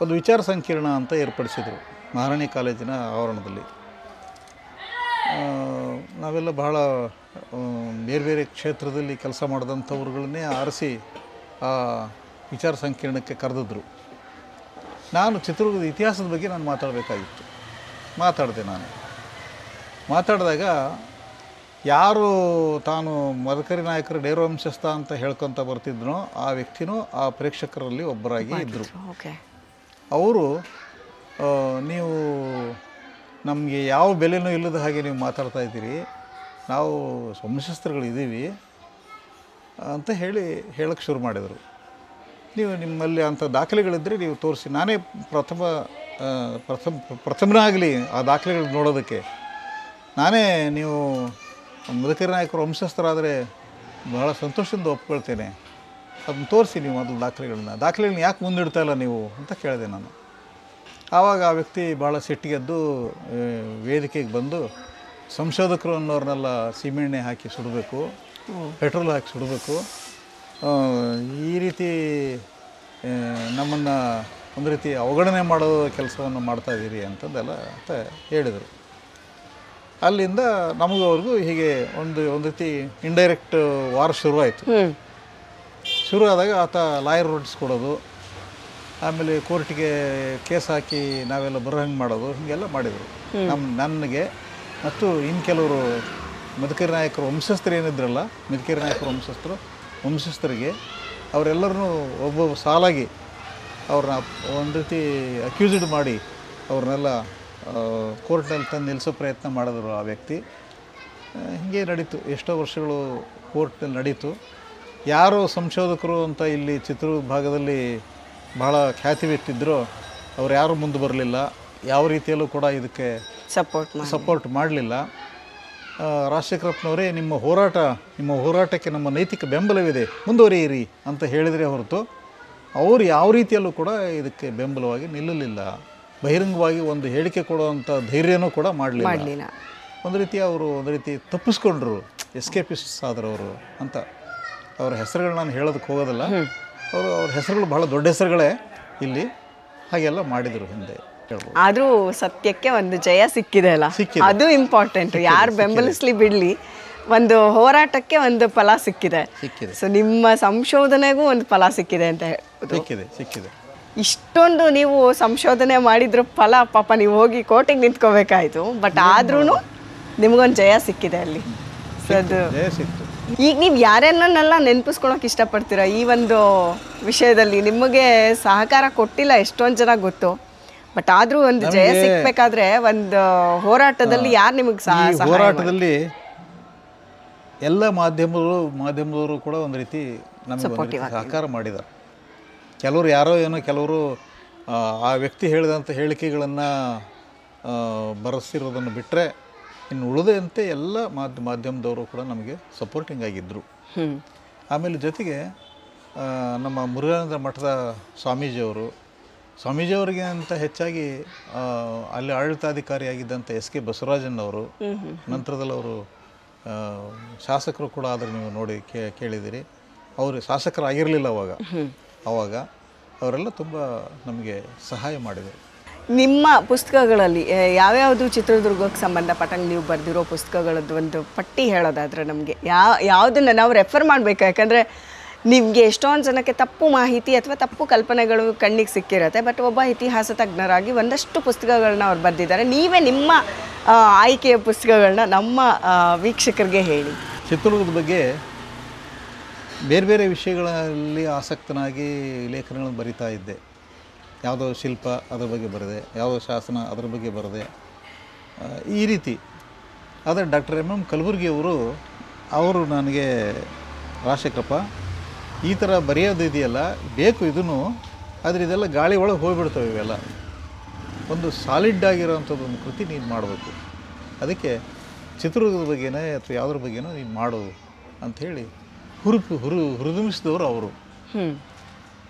ಒಂದು ವಿಚಾರ ಸಂಕಿರಣ ಅಂತ ಏರ್ಪಡಿಸಿದರು ಮಹಾರಾಣಿ ಕಾಲೇಜಿನ ಆವರಣದಲ್ಲಿ. ನಾವೆಲ್ಲ ಬಹಳ ಬೇರೆ ಬೇರೆ ಕ್ಷೇತ್ರದಲ್ಲಿ ಕೆಲಸ ಮಾಡಿದಂಥವ್ರುಗಳನ್ನೇ ಆರಿಸಿ ಆ ವಿಚಾರ ಸಂಕಿರಣಕ್ಕೆ ಕರೆದಿದ್ರು. ನಾನು ಚಿತ್ರದುರ್ಗದ ಇತಿಹಾಸದ ಬಗ್ಗೆ ನಾನು ಮಾತಾಡಬೇಕಾಗಿತ್ತು. ಮಾತಾಡಿದೆ. ಮಾತಾಡಿದಾಗ ಯಾರು ತಾನು ಮದಕರಿ ನಾಯಕರು ನೇರವಂಶಸ್ಥ ಅಂತ ಹೇಳ್ಕೊತ ಬರ್ತಿದ್ನೋ ಆ ವ್ಯಕ್ತಿನೂ ಆ ಪ್ರೇಕ್ಷಕರಲ್ಲಿ ಒಬ್ಬರಾಗಿ ಇದ್ದರು. ಅವರು ನೀವು ನಮಗೆ ಯಾವ ಬೆಲೆನೂ ಇಲ್ಲದ ಹಾಗೆ ನೀವು ಮಾತಾಡ್ತಾ ಇದ್ದೀರಿ, ನಾವು ವಂಶಸ್ಥರುಗಳಿದ್ದೀವಿ ಅಂತ ಹೇಳಕ್ಕೆ ಶುರು ಮಾಡಿದರು. ನೀವು ನಿಮ್ಮಲ್ಲಿ ಅಂಥ ದಾಖಲೆಗಳಿದ್ದರೆ ನೀವು ತೋರಿಸಿ. ನಾನೇ ಪ್ರಥಮನಾಗಲಿ ಆ ದಾಖಲೆಗಳು ನೋಡೋದಕ್ಕೆ. ನಾನೇ ನೀವು ಮದಕರಿ ನಾಯಕರು ವಂಶಸ್ಥರಾದರೆ ಬಹಳ ಸಂತೋಷದಿಂದ ಒಪ್ಕೊಳ್ತೇನೆ, ಅದನ್ನು ತೋರಿಸಿ ನೀವು ಮೊದಲು ದಾಖಲೆಗಳನ್ನ ಯಾಕೆ ಮುಂದಿಡ್ತಾ ಇಲ್ಲ ನೀವು ಅಂತ ಕೇಳಿದೆ ನಾನು. ಆವಾಗ ಆ ವ್ಯಕ್ತಿ ಭಾಳ ಸಿಟ್ಟಿಗೆದ್ದು ವೇದಿಕೆಗೆ ಬಂದು ಸಂಶೋಧಕರು ಅನ್ನೋರನ್ನೆಲ್ಲ ಸೀಮೆಣ್ಣೆ ಹಾಕಿ ಸುಡಬೇಕು, ಪೆಟ್ರೋಲ್ ಹಾಕಿ ಸುಡಬೇಕು, ಈ ರೀತಿ ನಮ್ಮನ್ನು ಒಂದು ರೀತಿ ಅವಗಣನೆ ಮಾಡೋ ಕೆಲಸವನ್ನು ಮಾಡ್ತಾಯಿದ್ದೀರಿ ಅಂತಂದೆಲ್ಲ ಅಂತ ಹೇಳಿದರು. ಅಲ್ಲಿಂದ ನಮಗೂ ಅವ್ರಿಗೂ ಹೀಗೆ ಒಂದು ರೀತಿ ಇಂಡೈರೆಕ್ಟ್ ವಾರ್ ಶುರುವಾಯಿತು. ಶುರು ಆದಾಗ ಆತ ಲಾಯರ್ ಹೊರಡಿಸ್ಕೊಡೋದು, ಆಮೇಲೆ ಕೋರ್ಟಿಗೆ ಕೇಸ್ ಹಾಕಿ ನಾವೆಲ್ಲ ಬರೋ ಹಂಗೆ ಮಾಡೋದು, ಹೀಗೆಲ್ಲ ಮಾಡಿದರು ನನಗೆ. ಮತ್ತು ಇನ್ನು ಕೆಲವರು ಮದಕರಿ ನಾಯಕರು ವಂಶಸ್ಥರು ಏನಿದ್ರಲ್ಲ, ಮದಕರಿ ನಾಯಕರು ವಂಶಸ್ಥರಿಗೆ ಅವರೆಲ್ಲರೂ ಒಬ್ಬೊಬ್ಬ ಸಾಲಾಗಿ ಅವ್ರನ್ನ ಒಂದು ರೀತಿ ಅಕ್ಯೂಸ್ಡ್ ಮಾಡಿ ಅವ್ರನ್ನೆಲ್ಲ ಕೋರ್ಟ್ನಲ್ಲಿ ತಂದು ನಿಲ್ಲಿಸೋ ಪ್ರಯತ್ನ ಮಾಡಿದ್ರು ಆ ವ್ಯಕ್ತಿ. ಹೀಗೆ ನಡೀತು, ಎಷ್ಟೋ ವರ್ಷಗಳು ಕೋರ್ಟ್ನಲ್ಲಿ ನಡೀತು. ಯಾರು ಸಂಶೋಧಕರು ಅಂತ ಇಲ್ಲಿ ಚಿತ್ರದುರ್ಗ ಭಾಗದಲ್ಲಿ ಬಹಳ ಖ್ಯಾತಿ ವ್ಯಕ್ತಿದ್ರೋ ಅವ್ರು ಯಾರೂ ಮುಂದೆ ಬರಲಿಲ್ಲ, ಯಾವ ರೀತಿಯಲ್ಲೂ ಕೂಡ ಇದಕ್ಕೆ ಸಪೋರ್ಟ್ ಮಾಡಲಿಲ್ಲ. ರಾಜಶೇಖರಪ್ಪನವರೇ ನಿಮ್ಮ ಹೋರಾಟಕ್ಕೆ ನಮ್ಮ ನೈತಿಕ ಬೆಂಬಲವಿದೆ, ಮುಂದುವರಿಯಿರಿ ಅಂತ ಹೇಳಿದರೆ ಹೊರತು ಅವರು ಯಾವ ರೀತಿಯಲ್ಲೂ ಕೂಡ ಇದಕ್ಕೆ ಬೆಂಬಲವಾಗಿ ನಿಲ್ಲಲಿಲ್ಲ. ಬಹಿರಂಗವಾಗಿ ಒಂದು ಹೇಳಿಕೆ ಕೊಡುವಂಥ ಧೈರ್ಯನೂ ಕೂಡ ಮಾಡಲಿಲ್ಲ. ಒಂದು ರೀತಿ ತಪ್ಪಿಸ್ಕೊಂಡ್ರು, ಎಸ್ಕೇಪಿಸ್ಟ್ಸ್ ಆದರು ಅವರು ಅಂತ. ಅವರ ಹೆಸರುಗಳು ನಾನು ಹೇಳೋದಕ್ಕೆ ಹೋಗೋದಿಲ್ಲ, ಅವ್ರ ಹೆಸರುಗಳು ಬಹಳ ದೊಡ್ಡ ಹೆಸರುಗಳೇ ಇಲ್ಲಿ. ಹಾಗೆಲ್ಲ ಮಾಡಿದರು ಹಿಂದೆ. ಆದರೂ ಸತ್ಯಕ್ಕೆ ಒಂದು ಜಯ ಸಿಕ್ಕಿದೆ ಅಲ್ಲ, ಅದು ಇಂಪಾರ್ಟೆಂಟ್. ಯಾರು ಬೆಂಬಲಿಸ್ಲಿ ಬಿಡಲಿ, ಒಂದು ಹೋರಾಟಕ್ಕೆ ಒಂದು ಫಲ ಸಿಕ್ಕಿದೆ. ಸೊ ನಿಮ್ಮ ಸಂಶೋಧನೆಗೂ ಒಂದು ಫಲ ಸಿಕ್ಕಿದೆ ಅಂತ ಸಿಕ್ಕಿದೆ. ಇಷ್ಟೊಂದು ನೀವು ಸಂಶೋಧನೆ ಮಾಡಿದ್ರ ಫಲ ಪಾಪ ನೀವು ಹೋಗಿ ಕೋರ್ಟಿಗೆ ನಿಂತ್ಕೋಬೇಕಾಯ್ತು, ಬಟ್ ಆದ್ರೂ ನಿಮಗೊಂದು ಜಯ ಸಿಕ್ಕಿದೆ ಅಲ್ಲಿ. ಸೊ ಅದು ಈಗ ನೀವು ಯಾರನ್ನೆಲ್ಲ ನೆನಪಿಸ್ಕೊಳಕ್ಕೆ ಇಷ್ಟಪಡ್ತೀರಾ ಈ ಒಂದು ವಿಷಯದಲ್ಲಿ? ನಿಮಗೆ ಸಹಕಾರ ಕೊಟ್ಟಿಲ್ಲ ಎಷ್ಟೊಂದು ಜನ ಗೊತ್ತು, ಬಟ್ ಆದರೂ ಒಂದು ಜಯ ಸಿಕ್ಬೇಕಾದ್ರೆ ಒಂದು ಹೋರಾಟದಲ್ಲಿ ಯಾರು ನಿಮಗೆ ಹೋರಾಟದಲ್ಲಿ ಎಲ್ಲ ಮಾಧ್ಯಮದವರು ಕೂಡ ಒಂದು ರೀತಿ ನಮಗೆ ಸಹಕಾರ ಮಾಡಿದ್ದಾರೆ. ಕೆಲವರು ಯಾರೋ ಏನೋ ಕೆಲವರು ಆ ವ್ಯಕ್ತಿ ಹೇಳಿದಂಥ ಹೇಳಿಕೆಗಳನ್ನು ಬರೆಸಿರೋದನ್ನು ಬಿಟ್ಟರೆ ಇನ್ನು ಉಳಿದಂತೆ ಎಲ್ಲ ಮಾಧ್ಯಮದವರು ಕೂಡ ನಮಗೆ ಸಪೋರ್ಟಿಂಗ್ ಆಗಿದ್ದರು. ಆಮೇಲೆ ಜೊತೆಗೆ ನಮ್ಮ ಮುರುಘಾನಂದ ಮಠದ ಸ್ವಾಮೀಜಿಯವರಿಗಿಂತ ಹೆಚ್ಚಾಗಿ ಅಲ್ಲಿ ಆಡಳಿತಾಧಿಕಾರಿಯಾಗಿದ್ದಂಥ SK ಬಸವರಾಜನ್ ನಂತರದಲ್ಲಿ ಅವರು ಶಾಸಕರು ಕೂಡ ಆದರೆ ನೀವು ನೋಡಿ ಕೇಳಿದ್ದೀರಿ. ಅವರು ಶಾಸಕರಾಗಿರಲಿಲ್ಲ ಅವಾಗ ಅವರೆಲ್ಲ ತುಂಬ ನಮಗೆ ಸಹಾಯ ಮಾಡಿದರು. ನಿಮ್ಮ ಪುಸ್ತಕಗಳಲ್ಲಿ ಯಾವ್ಯಾವುದು ಚಿತ್ರದುರ್ಗಕ್ಕೆ ಸಂಬಂಧಪಟ್ಟಂಗೆ ನೀವು ಬರೆದಿರೋ ಪುಸ್ತಕಗಳದ್ದು ಒಂದು ಪಟ್ಟಿ ಹೇಳೋದಾದರೆ ನಮಗೆ ಯಾವುದನ್ನು ನಾವು ರೆಫರ್ ಮಾಡಬೇಕು? ಯಾಕಂದರೆ ನಿಮಗೆ ಎಷ್ಟೊಂದು ಜನಕ್ಕೆ ತಪ್ಪು ಮಾಹಿತಿ ಅಥವಾ ತಪ್ಪು ಕಲ್ಪನೆಗಳು ಕಣ್ಣಿಗೆ ಸಿಕ್ಕಿರುತ್ತೆ, ಬಟ್ ಒಬ್ಬ ಇತಿಹಾಸ ತಜ್ಞರಾಗಿ ಒಂದಷ್ಟು ಪುಸ್ತಕಗಳನ್ನ ಅವ್ರು ಬರೆದಿದ್ದಾರೆ. ನೀವೇ ನಿಮ್ಮ ಆಯ್ಕೆಯ ಪುಸ್ತಕಗಳನ್ನ ನಮ್ಮ ವೀಕ್ಷಕರಿಗೆ ಹೇಳಿ. ಚಿತ್ರದುರ್ಗದ ಬಗ್ಗೆ ಬೇರೆ ಬೇರೆ ವಿಷಯಗಳಲ್ಲಿ ಆಸಕ್ತನಾಗಿ ಲೇಖನಗಳನ್ನು ಬರಿತಾ ಇದ್ದೆ. ಯಾವುದೋ ಶಿಲ್ಪ ಅದರ ಬಗ್ಗೆ ಬರೆದೆ, ಯಾವುದೋ ಶಾಸನ ಅದರ ಬಗ್ಗೆ ಬರೆದೆ, ಈ ರೀತಿ. ಆದರೆ ಡಾಕ್ಟರ್ MM ಕಲಬುರ್ಗಿಯವರು ನನಗೆ ರಾಜಶೇಖರಪ್ಪ ಈ ಥರ ಬರೆಯೋದು ಇದೆಯಲ್ಲ ಬೇಕು ಇದನ್ನು, ಆದರೆ ಇದೆಲ್ಲ ಗಾಳಿ ಒಳಗೆ ಹೋಗಿಬಿಡ್ತವೆ, ಇವೆಲ್ಲ ಒಂದು ಸಾಲಿಡ್ ಆಗಿರೋವಂಥದ್ದು ಒಂದು ಕೃತಿ ನೀನು ಮಾಡಬೇಕು, ಅದಕ್ಕೆ ಚಿತ್ರದುರ್ಗದ ಬಗ್ಗೆನೇ ಅಥವಾ ಯಾವುದ್ರ ಬಗ್ಗೆನೋ ನೀನು ಮಾಡು ಅಂಥೇಳಿ ಹುರಿದುಂಬಿಸಿದವರು ಅವರು.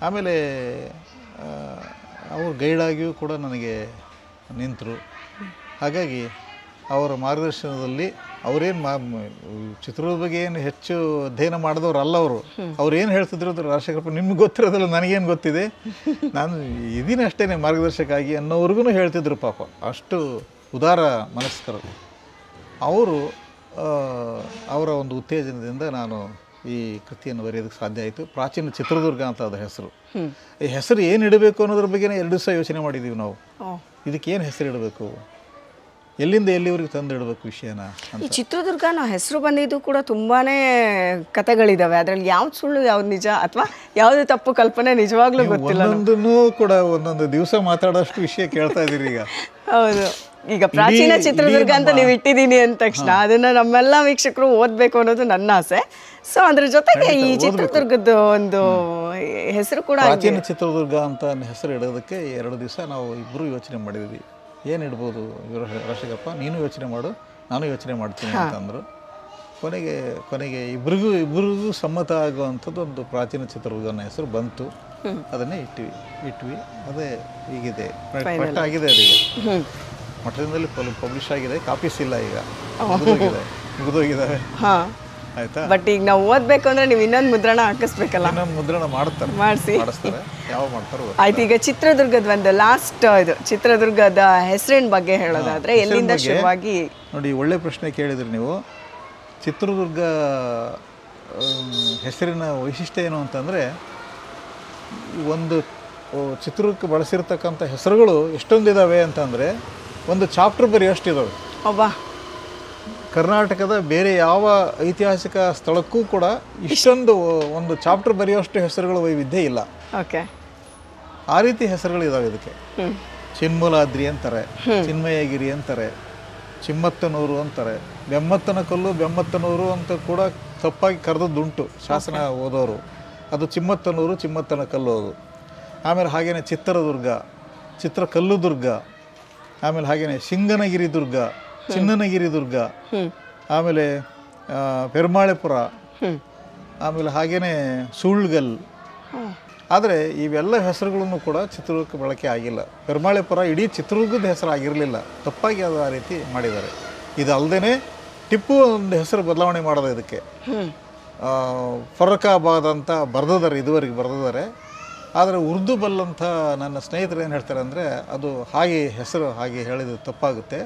ಆಮೇಲೆ ಅವರು ಗೈಡಾಗಿಯೂ ಕೂಡ ನನಗೆ ನಿಂತರು. ಹಾಗಾಗಿ ಅವರ ಮಾರ್ಗದರ್ಶನದಲ್ಲಿ ಅವರೇನು ಚಿತ್ರದ ಬಗ್ಗೆ ಏನು ಹೆಚ್ಚು ಅಧ್ಯಯನ ಮಾಡಿದವ್ರಲ್ಲ ಅವ್ರು ಏನು ಹೇಳ್ತಿದ್ರು ಅಂದ್ರೆ, ರಾಜಶೇಖರಪ್ಪ ನಿಮ್ಗೆ ಗೊತ್ತಿರೋದಿಲ್ಲ, ನನಗೇನು ಗೊತ್ತಿದೆ, ನಾನು ಇದೀನಿ ಅಷ್ಟೇ ಮಾರ್ಗದರ್ಶಕ ಆಗಿ ಅನ್ನೋವ್ರಿಗೂ ಹೇಳ್ತಿದ್ರು. ಪಾಪ ಅಷ್ಟು ಉದಾರ ಮನಸ್ಕರು ಅವರು. ಅವರ ಒಂದು ಉತ್ತೇಜನದಿಂದ ನಾನು ಈ ಕೃತಿಯನ್ನು ಬರೆಯೋದಕ್ಕೆ ಸಾಧ್ಯ ಆಯಿತು. ಪ್ರಾಚೀನ ಚಿತ್ರದುರ್ಗ ಅಂತ ಅದ ಹೆಸರು. ಈ ಹೆಸರು ಏನು ಇಡಬೇಕು ಅನ್ನೋದ್ರ ಬಗ್ಗೆ 2 ದಿವಸ ಯೋಚನೆ ಮಾಡಿದ್ದೀವಿ ನಾವು. ಇದಕ್ಕೆ ಏನು ಹೆಸರು ಇಡಬೇಕು, ಎಲ್ಲಿಂದ ಎಲ್ಲಿವರೆಗೆ ತಂದು ಇಡಬೇಕು ವಿಷಯನ. ಈ ಚಿತ್ರದುರ್ಗ ನಾವು ಹೆಸರು ಬಂದಿದ್ದು ಕೂಡ ತುಂಬಾ ಕಥೆಗಳಿದ್ದಾವೆ. ಅದರಲ್ಲಿ ಯಾವ್ದು ಸುಳ್ಳು ಯಾವ್ದು ನಿಜ ಅಥವಾ ಯಾವುದು ತಪ್ಪು ಕಲ್ಪನೆ ನಿಜವಾಗ್ಲೂ ಗೊತ್ತಿಲ್ಲ. ಒಂದೊಂದನ್ನು ಕೂಡ ಒಂದೊಂದು ದಿವಸ ಮಾತಾಡೋಷ್ಟು ವಿಷಯ ಕೇಳ್ತಾ ಇದ್ದೀರಿ ಈಗ. ಹೌದು, ಈಗ ಪ್ರಾಚೀನ ಚಿತ್ರದುರ್ಗ ಅಂತ ನೀವು ಇಟ್ಟಿದ್ದೀನಿ ಅಂದ ತಕ್ಷಣ ಅದನ್ನ ನಮ್ಮೆಲ್ಲ ವೀಕ್ಷಕರು ಓದಬೇಕು ಅನ್ನೋದು ನನ್ನ ಆಸೆ. ಸೊ ಅದ್ರ ಜೊತೆಗೆ ಈ ಚಿತ್ರದುರ್ಗದ ಒಂದು ಹೆಸರು ಕೂಡ ಪ್ರಾಚೀನ ಚಿತ್ರದುರ್ಗ ಅಂತ ಹೆಸರು ಇಡೋದಕ್ಕೆ 2 ದಿವಸ ನಾವು ಇಬ್ಬರು ಯೋಚನೆ ಮಾಡಿದ್ವಿ. ಏನು ಇಡ್ಬೋದು ರಾಜಶೇಖರಪ್ಪ, ನೀನು ಯೋಚನೆ ಮಾಡು, ನಾನು ಯೋಚನೆ ಮಾಡ್ತೀನಿ ಅಂತಂದರು. ಕೊನೆಗೆ ಇಬ್ಬರಿಗೂ ಸಮ್ಮತ ಆಗುವಂಥದ್ದು ಒಂದು ಪ್ರಾಚೀನ ಚಿತ್ರದುರ್ಗನ ಹೆಸರು ಬಂತು. ಅದನ್ನೇ ಇಟ್ವಿ. ಅದೇ ಈಗಿದೆ, ಪಟ್ಟ ಆಗಿದೆ. ಅದೀಗ ಮಠದಲ್ಲಿ ಪಬ್ಲಿಷ್ ಆಗಿದೆ. ಕಾಪೀಸ್ ಇಲ್ಲ, ಈಗ ಮುಗಿದೋಗಿದ್ದಾವೆ. ಆಯ್ತಾ? ಬಟ್ ಈಗ ನಾವು ಓದಬೇಕು ಅಂದ್ರೆ ನೀವು ಇನ್ನೊಂದು ಮುದ್ರಣ ಹಾಕಿಸ್ಬೇಕಲ್ಲ. ಇನ್ನೊಂದು ಮುದ್ರಣ ಮಾಡಿಸ್ತಾರೆ. ಯಾವ ಮಾಡ್ತಾರೋ ಆಯ್ತು. ಈಗ ಚಿತ್ರದುರ್ಗದ ಒಂದು ಲಾಸ್ಟ್ ಇದು ಚಿತ್ರದುರ್ಗದ ಹೆಸರಿನ ಬಗ್ಗೆ ಹೇಳೋದಾದ್ರೆ ಎಲ್ಲಿಂದ ಶುರುವಾಗಿ? ನೋಡಿ, ಒಳ್ಳೆ ಪ್ರಶ್ನೆ ಕೇಳಿದ್ರಿ ನೀವು. ಚಿತ್ರದುರ್ಗ ಹೆಸರಿನ ವೈಶಿಷ್ಟ್ಯ ಏನು ಅಂತಂದರೆ, ಒಂದು ಚಿತ್ರದುರ್ಗಕ್ಕೆ ಬಳಸಿರ್ತಕ್ಕಂಥ ಹೆಸರುಗಳು ಎಷ್ಟೊಂದಿದ್ದಾವೆ ಅಂತಂದರೆ ಒಂದು ಚಾಪ್ಟರ್ ಬರೆಯೋಷ್ಟಿದ್ದಾವೆ. ಒಬ್ಬ ಕರ್ನಾಟಕದ ಬೇರೆ ಯಾವ ಐತಿಹಾಸಿಕ ಸ್ಥಳಕ್ಕೂ ಕೂಡ ಇಷ್ಟೊಂದು ಒಂದು ಚಾಪ್ಟರ್ ಬರೆಯೋಷ್ಟು ಹೆಸರುಗಳ ವೈವಿಧ್ಯ ಇಲ್ಲ. ಓಕೆ, ಆ ರೀತಿ ಹೆಸರುಗಳು ಇದಾವೆ ಇದಕ್ಕೆ. ಚಿನ್ಮೂಲಾದ್ರಿ ಅಂತಾರೆ, ಚಿನ್ಮಯಗಿರಿ ಅಂತಾರೆ, ಚಿಮ್ಮತ್ತನೂರು ಅಂತಾರೆ, ಬೆಮ್ಮತ್ತನ ಕಲ್ಲು, ಬೆಮ್ಮತ್ತನೂರು ಅಂತ ಕೂಡ ತಪ್ಪಾಗಿ ಕರೆದದ್ದುಂಟು ಶಾಸನ ಓದೋರು. ಅದು ಚಿಮ್ಮತ್ತನೂರು, ಚಿಮ್ಮತ್ತನ ಕಲ್ಲು ಅದು. ಆಮೇಲೆ ಹಾಗೇನೆ ಚಿತ್ರದುರ್ಗ, ಚಿತ್ರಕಲ್ಲು ದುರ್ಗ, ಆಮೇಲೆ ಹಾಗೇನೆ ಸಿಂಗನಗಿರಿ ದುರ್ಗ, ಚಿನ್ನನಗಿರಿ ದುರ್ಗ, ಆಮೇಲೆ ಪೆರ್ಮಾಳೆಪುರ, ಆಮೇಲೆ ಹಾಗೇನೆ ಸುಳ್ಗಲ್. ಆದರೆ ಇವೆಲ್ಲ ಹೆಸರುಗಳನ್ನು ಕೂಡ ಚಿತ್ರದುರ್ಗಕ್ಕೆ ಬಳಕೆ ಆಗಿಲ್ಲ. ಪೆರ್ಮಾಳೆಪುರ ಇಡೀ ಚಿತ್ರದುರ್ಗದ ಹೆಸರು ಆಗಿರಲಿಲ್ಲ, ತಪ್ಪಾಗಿ ಅದು ಆ ರೀತಿ ಮಾಡಿದ್ದಾರೆ. ಇದು ಅಲ್ಲದೆ ಟಿಪ್ಪು ಒಂದು ಹೆಸರು ಬದಲಾವಣೆ ಮಾಡೋದು ಇದಕ್ಕೆ. ಫರಕಾಬಾದ್ ಅಂತ ಬರೆದಿದ್ದಾರೆ, ಇದುವರೆಗೆ ಬರೆದಿದ್ದಾರೆ. ಆದರೆ ಉರ್ದು ಬಲ್ಲಂಥ ನನ್ನ ಸ್ನೇಹಿತರು ಏನು ಹೇಳ್ತಾರೆ ಅಂದರೆ, ಅದು ಹಾಗೆ ಹೆಸರು ಹಾಗೆ ಹೇಳಿದ್ದು ತಪ್ಪಾಗುತ್ತೆ,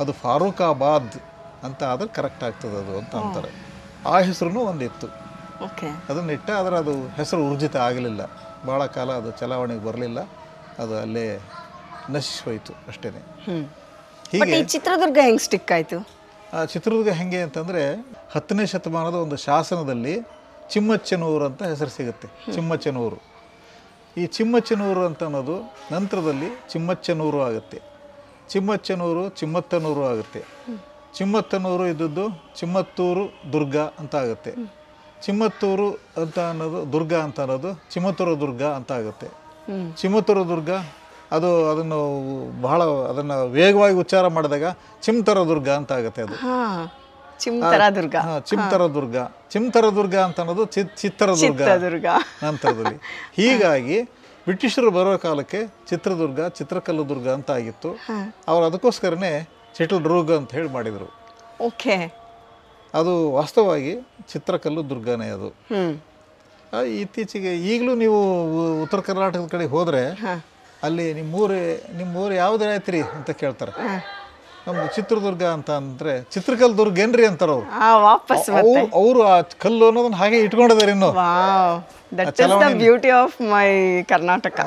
ಅದು ಫಾರೂಕಾಬಾದ್ ಅಂತ ಆದರೆ ಕರೆಕ್ಟ್ ಆಗ್ತದೆ ಅದು ಅಂತ ಅಂತಾರೆ. ಆ ಹೆಸರು ಒಂದಿತ್ತು, ಅದನ್ನಿಟ್ಟ. ಆದರೆ ಅದು ಹೆಸರು ಊರ್ಜಿತ ಆಗಲಿಲ್ಲ, ಭಾಳ ಕಾಲ ಅದು ಚಲಾವಣೆಗೆ ಬರಲಿಲ್ಲ, ಅದು ಅಲ್ಲೇ ನಶಿಸೋಯ್ತು ಅಷ್ಟೇ. ಹೀಗೆ ಚಿತ್ರದುರ್ಗ ಹೆಂಗೆ ಸ್ಟಿಕ್ ಆಯಿತು? ಚಿತ್ರದುರ್ಗ ಹೆಂಗೆ ಅಂತಂದರೆ 10ನೇ ಶತಮಾನದ ಒಂದು ಶಾಸನದಲ್ಲಿ ಚಿಮ್ಮಚ್ಚನೂರು ಅಂತ ಹೆಸರು ಸಿಗುತ್ತೆ. ಚಿಮ್ಮಚ್ಚನೂರು, ಈ ಚಿಮ್ಮಚ್ಚನೂರು ಅಂತ ಅನ್ನೋದು ನಂತರದಲ್ಲಿ ಚಿಮ್ಮಚ್ಚನೂರು ಆಗುತ್ತೆ. ಚಿಮ್ಮಚ್ಚನೂರು ಚಿಮ್ಮತ್ತನೂರು ಆಗುತ್ತೆ. ಚಿಮ್ಮತ್ತನೂರು ಇದ್ದದ್ದು ಚಿಮ್ಮತ್ತೂರು ದುರ್ಗ ಅಂತ ಆಗುತ್ತೆ. ಚಿಮ್ಮತ್ತೂರು ಅಂತ ಅನ್ನೋದು ದುರ್ಗ ಅಂತ ಅನ್ನೋದು ಚಿಮ್ಮತ್ತೂರು ದುರ್ಗ ಅಂತ ಆಗುತ್ತೆ. ಚಿಮ್ಮತ್ತೂರು ದುರ್ಗ ಅದನ್ನು ಬಹಳ ಅದನ್ನು ವೇಗವಾಗಿ ಉಚ್ಚಾರ ಮಾಡಿದಾಗ ಚಿಮ್ತರ ದುರ್ಗ ಅಂತ ಆಗುತ್ತೆ. ಅದು ಚಿಮ್ತರ ದುರ್ಗ. ಚಿಮ್ತರ ದುರ್ಗ ಅಂತ ಅನ್ನೋದು ಚಿತ್ರದುರ್ಗ ನಂತರದಲ್ಲಿ. ಹೀಗಾಗಿ ಬ್ರಿಟಿಷರು ಬರೋ ಕಾಲಕ್ಕೆ ಚಿತ್ರದುರ್ಗ ಚಿತ್ರಕಲ್ಲು ದುರ್ಗ ಅಂತ ಆಗಿತ್ತು. ಅವರು ಅದಕ್ಕೋಸ್ಕರನೇ ಚಿತ್ರದುರ್ಗ ಅಂತ ಹೇಳಿ ಮಾಡಿದರು. ಓಕೆ, ಅದು ವಾಸ್ತವವಾಗಿ ಚಿತ್ರಕಲ್ಲು ದುರ್ಗನೇ ಅದು. ಇತ್ತೀಚೆಗೆ ಈಗಲೂ ನೀವು ಉತ್ತರ ಕರ್ನಾಟಕದ ಕಡೆ ಹೋದರೆ ಅಲ್ಲಿ ನಿಮ್ಮೂರು ಯಾವ್ದು ಆಯ್ತ್ರಿ ಅಂತ ಕೇಳ್ತಾರೆ. ನಮ್ದು ಚಿತ್ರದುರ್ಗ ಅಂತ ಅಂದರೆ ಚಿತ್ರಕಲ್ಲು ದುರ್ಗ ಏನ್ರಿ ಅಂತಾರೆ ಅವರು. ಆ ಕಲ್ಲು ಅನ್ನೋದನ್ನ ಹಾಗೆ ಇಟ್ಕೊಂಡಿದ್ದಾರೆ ಇನ್ನು. Beauty of my Karnataka.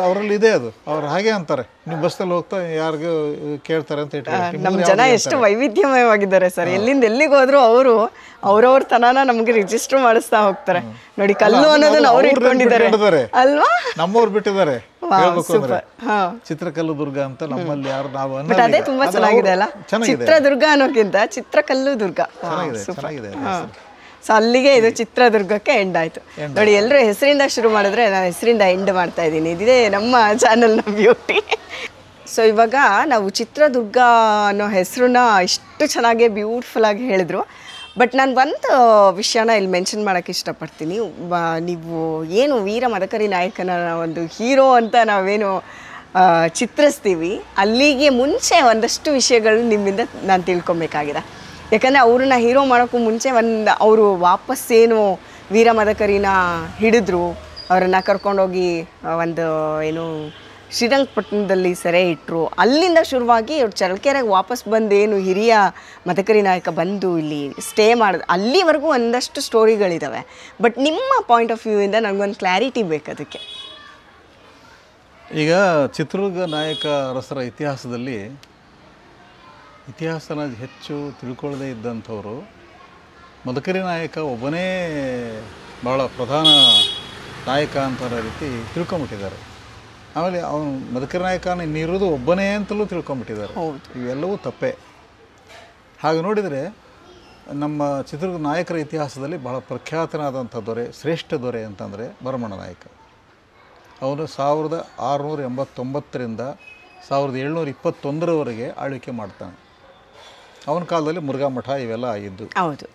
ಅವರಲ್ಲಿ ಇದೆ ಅದು. ಅವ್ರು ಹಾಗೆ ಅಂತಾರೆ. ನೀವು ಬಸ್ಸಲ್ಲಿ ಹೋಗ್ತಾ ಯಾರಿಗೂ ಕೇಳ್ತಾರೆ ಅಂತ ಇಟ್ಕೊಂಡು. ನಮ್ಮ ಜನ ಎಷ್ಟು ವೈವಿಧ್ಯಮಯವಾಗಿದ್ದಾರೆ ಸರ್. ಎಲ್ಲಿಂದ ಎಲ್ಲಿಗೆ ಹೋದ್ರು ಅವರು ಅವ್ರವ್ರ ತನನ ನಮ್ಗೆ ರಿಜಿಸ್ಟರ್ ಮಾಡಿಸ್ತಾ ಹೋಗ್ತಾರೆ. ನೋಡಿ, ಕಲ್ಲು ಅನ್ನೋದನ್ನ ಅವ್ರು ಇಟ್ಕೊಂಡಿದ್ದಾರೆ ಅಲ್ವಾ? ನಮ್ಮವ್ರು ಬಿಟ್ಟಿದ್ದಾರೆ. ಚಿತ್ರಕಲ್ಲು ದುರ್ಗ ಅಂತ ನಮ್ಮಲ್ಲಿ ಯಾರು ನಾವು ಅದೇ ತುಂಬಾ ಚೆನ್ನಾಗಿದೆ ಅಲ್ಲ. ಚಿತ್ರದುರ್ಗ ಅನ್ನೋಕ್ಕಿಂತ ಚಿತ್ರಕಲ್ಲು ದುರ್ಗ ಚೆನ್ನಾಗಿದೆ. ಸೊ ಅಲ್ಲಿಗೆ ಇದು ಚಿತ್ರದುರ್ಗಕ್ಕೆ ಎಂಡ್ ಆಯ್ತು. ನೋಡಿ, ಎಲ್ಲರೂ ಹೆಸರಿಂದ ಶುರು ಮಾಡಿದ್ರೆ ನಾನು ಹೆಸರಿಂದ ಎಂಡ್ ಮಾಡ್ತಾ ಇದ್ದೀನಿ. ಇದೇ ನಮ್ಮ ಚಾನಲ್ನ ಬ್ಯೂಟಿ. ಸೊ ಇವಾಗ ನಾವು ಚಿತ್ರದುರ್ಗ ಅನ್ನೋ ಹೆಸರನ್ನ ಇಷ್ಟು ಚೆನ್ನಾಗಿ ಬ್ಯೂಟಿಫುಲ್ಲಾಗಿ ಹೇಳಿದ್ರು. ಬಟ್ ನಾನು ಒಂದು ವಿಷಯನ ಇಲ್ಲಿ ಮೆನ್ಷನ್ ಮಾಡೋಕ್ಕೆ ಇಷ್ಟಪಡ್ತೀನಿ. ನೀವು ಏನು ವೀರ ಮದಕರಿ ನಾಯಕನ ಒಂದು ಹೀರೋ ಅಂತ ನಾವೇನು ಚಿತ್ರಿಸ್ತೀವಿ, ಅಲ್ಲಿಗೆ ಮುಂಚೆ ಒಂದಷ್ಟು ವಿಷಯಗಳು ನಿಮ್ಮಿಂದ ನಾನು ತಿಳ್ಕೊಬೇಕಾಗಿದೆ. ಯಾಕಂದರೆ ಅವ್ರನ್ನ ಹೀರೋ ಮಾಡೋಕ್ಕೂ ಮುಂಚೆ ಅವರು ವಾಪಸ್ಸೇನು ವೀರ ಮದಕರಿನ ಹಿಡಿದ್ರು, ಅವರನ್ನು ಕರ್ಕೊಂಡೋಗಿ ಒಂದು ಏನು ಶ್ರೀರಂಗಪಟ್ಟಣದಲ್ಲಿ ಸೆರೆ ಇಟ್ಟರು. ಅಲ್ಲಿಂದ ಶುರುವಾಗಿ ಅವ್ರು ಚಳ್ಳಕೆರೆಗೆ ವಾಪಸ್ ಬಂದು ಏನು ಹಿರಿಯ ಮದಕರಿ ನಾಯಕ ಬಂದು ಇಲ್ಲಿ ಸ್ಟೇ ಮಾಡಿದ ಅಲ್ಲಿವರೆಗೂ ಒಂದಷ್ಟು ಸ್ಟೋರಿಗಳಿದ್ದಾವೆ. ಬಟ್ ನಿಮ್ಮ ಪಾಯಿಂಟ್ ಆಫ್ ವ್ಯೂ ಇಂದ ನನಗೊಂದು ಕ್ಲಾರಿಟಿ ಬೇಕು ಅದಕ್ಕೆ. ಈಗ ಚಿತ್ರದುರ್ಗ ನಾಯಕ ಅರಸರ ಇತಿಹಾಸನ ಹೆಚ್ಚು ತಿಳ್ಕೊಳ್ಳದೇ ಇದ್ದಂಥವರು ಮದಕರಿ ನಾಯಕ ಒಬ್ಬನೇ ಭಾಳ ಪ್ರಧಾನ ನಾಯಕ ಅಂತ ರೀತಿ ತಿಳ್ಕೊಂಬಿಟ್ಟಿದ್ದಾರೆ. ಆಮೇಲೆ ಅವನು ಮದಕರಿ ನಾಯಕನ ಇನ್ನಿರೋದು ಒಬ್ಬನೇ ಅಂತಲೂ ತಿಳ್ಕೊಂಬಿಟ್ಟಿದ್ದಾರೆ. ಇವೆಲ್ಲವೂ ತಪ್ಪೇ. ಹಾಗೆ ನೋಡಿದರೆ ನಮ್ಮ ಚಿತ್ರದುರ್ಗ ನಾಯಕರ ಇತಿಹಾಸದಲ್ಲಿ ಬಹಳ ಪ್ರಖ್ಯಾತನಾದಂಥ ದೊರೆ, ಶ್ರೇಷ್ಠ ದೊರೆ ಅಂತಂದರೆ ಭರಮಣ್ಣ ನಾಯಕ. ಅವನು 1689ರಿಂದ 1721ರವರೆಗೆ ಆಳ್ವಿಕೆ ಮಾಡ್ತಾನೆ. ಅವನ ಕಾಲದಲ್ಲಿ ಮುರುಘಾ ಮಠ ಇವೆಲ್ಲ ಆಗಿದ್ದು. ಹೌದು.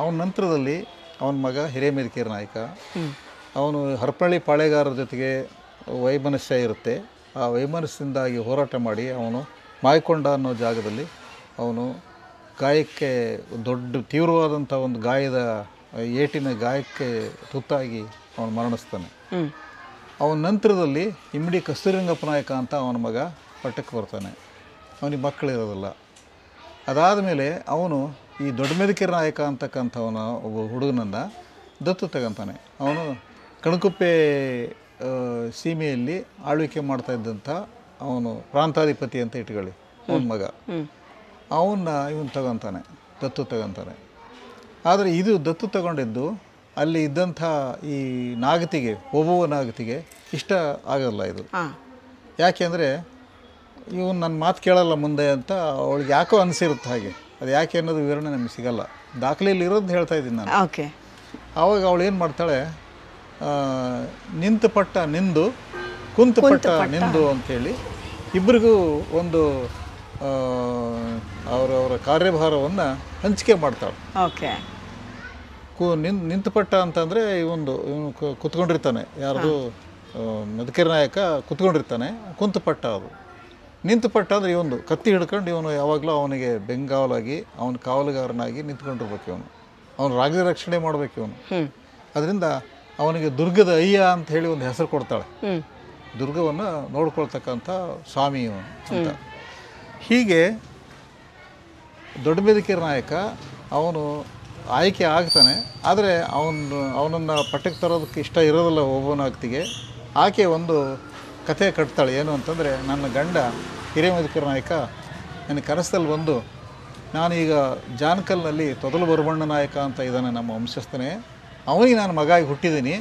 ಅವನ ನಂತರದಲ್ಲಿ ಅವನ ಮಗ ಹಿರೇಮೆದಕೇರಿ ನಾಯಕ, ಅವನು ಹರಪನಹಳ್ಳಿ ಪಾಳೆಗಾರರ ಜೊತೆಗೆ ವೈಮನಸ್ಯ ಇರುತ್ತೆ. ಆ ವೈಮನಸ್ಯದಿಂದಾಗಿ ಹೋರಾಟ ಮಾಡಿ ಅವನು ಮಾಯಕೊಂಡ ಅನ್ನೋ ಜಾಗದಲ್ಲಿ ಅವನು ಗಾಯಕ್ಕೆ ದೊಡ್ಡ ತೀವ್ರವಾದಂಥ ಒಂದು ಏಟಿನ ಗಾಯಕ್ಕೆ ತುತ್ತಾಗಿ ಅವನು ಮರಣಿಸ್ತಾನೆ. ಅವನ ನಂತರದಲ್ಲಿ ಇಮ್ಮಡಿ ಕಸ್ತೂರಿರಂಗಪ್ಪ ನಾಯಕ ಅಂತ ಅವನ ಮಗ ಪಟ್ಟಕ್ಕೆ ಬರ್ತಾನೆ. ಅವನಿಗೆ ಮಕ್ಕಳಿರೋದಿಲ್ಲ. ಅದಾದ ಮೇಲೆ ಅವನು ಈ ದೊಡ್ಡಮೆದಕೇರಿ ನಾಯಕ ಅಂತಕ್ಕಂಥವನ ಒಬ್ಬ ಹುಡುಗನನ್ನು ದತ್ತು ತಗೊಂತಾನೆ. ಅವನು ಕಣಕುಪ್ಪೆ ಸೀಮೆಯಲ್ಲಿ ಆಳ್ವಿಕೆ ಮಾಡ್ತಾ ಇದ್ದಂಥ ಅವನು ಪ್ರಾಂತಾಧಿಪತಿ ಅಂತ ಇಟ್ಕೊಳ್ಳಿ, ಅವನ ಮಗ. ಇವನು ತಗೊತಾನೆ, ದತ್ತು ತಗೊತಾನೆ. ಆದರೆ ಇದು ದತ್ತು ತಗೊಂಡಿದ್ದು ಅಲ್ಲಿ ಇದ್ದಂಥ ಈ ನಾಗತಿಗೆ, ಒಬ್ಬ ನಾಗತಿಗೆ ಇಷ್ಟ ಆಗಲ್ಲ ಇದು. ಯಾಕೆಂದರೆ ಇವನು ನನ್ನ ಮಾತು ಕೇಳಲ್ಲ ಮುಂದೆ ಅಂತ ಅವಳಿಗೆ ಯಾಕೋ ಅನಿಸಿರುತ್ತೆ. ಹಾಗೆ ಅದು ಯಾಕೆ ಅನ್ನೋದು ವಿವರಣೆ ನಮಗೆ ಸಿಗಲ್ಲ. ದಾಖಲೆಯಲ್ಲಿ ಇರೋದು ಹೇಳ್ತಾ ಇದ್ದೀನಿ ನಾನು. ಆವಾಗ ಅವಳು ಏನು ಮಾಡ್ತಾಳೆ, ನಿಂತು ಪಟ್ಟ ನಿಂದು ಕುಂತು ಪಟ್ಟ ನಿಂದು ಅಂಥೇಳಿ ಇಬ್ಬರಿಗೂ ಒಂದು ಅವರವರ ಕಾರ್ಯಭಾರವನ್ನು ಹಂಚಿಕೆ ಮಾಡ್ತಾಳೆ. ನಿಂತು ಪಟ್ಟ ಅಂತಂದರೆ ಇವನು ಕುತ್ಕೊಂಡಿರ್ತಾನೆ, ಯಾರ್ದು ಮದಕೇರಿ ನಾಯಕ ಕುತ್ಕೊಂಡಿರ್ತಾನೆ. ಕುಂತು ಪಟ್ಟ ಅದು. ನಿಂತು ಪಟ್ಟ ಅಂದರೆ ಇವನು ಕತ್ತಿ ಹಿಡ್ಕೊಂಡು ಇವನು ಯಾವಾಗಲೂ ಅವನಿಗೆ ಬೆಂಗಾವಲಾಗಿ ಅವನ ಕಾವಲುಗಾರನಾಗಿ ನಿಂತ್ಕೊಂಡಿರ್ಬೇಕು. ಅವನು ರಾಜ್ಯ ರಕ್ಷಣೆ ಮಾಡಬೇಕು ಇವನು. ಅದರಿಂದ ಅವನಿಗೆ ದುರ್ಗದ ಅಯ್ಯ ಅಂತ ಹೇಳಿ ಒಂದು ಹೆಸರು ಕೊಡ್ತಾಳೆ. ದುರ್ಗವನ್ನು ನೋಡ್ಕೊಳ್ತಕ್ಕಂಥ ಸ್ವಾಮಿ ಅಂತ. ಹೀಗೆ ದೊಡ್ಡಮೆದಕೇರಿ ನಾಯಕ ಅವನು ಆಯ್ಕೆ ಆಗ್ತಾನೆ. ಆದರೆ ಅವನನ್ನು ಪಟ್ಟಕ್ಕೆ ತರೋದಕ್ಕೆ ಇಷ್ಟ ಇರೋದಿಲ್ಲ ಒಬ್ಬನಾಗ್ತಿಗೆ. ಆಕೆ ಒಂದು ಕಥೆ ಕಟ್ತಾಳೆ. ಏನು ಅಂತಂದರೆ, ನನ್ನ ಗಂಡ ಹಿರೇಮೆದಕೇರಿ ನಾಯಕ ನನ್ನ ಕನಸಲ್ಲಿ ಬಂದು, ನಾನೀಗ ಜಾನಕಲ್ನಲ್ಲಿ ತೊದಲು ಬರಬಣ್ಣ ನಾಯಕ ಅಂತ ಇದ್ದಾನೆ ನಮ್ಮ ವಂಶಸ್ಥನೇ, ಅವನಿಗೆ ನಾನು ಮಗಾಗಿ ಹುಟ್ಟಿದ್ದೀನಿ,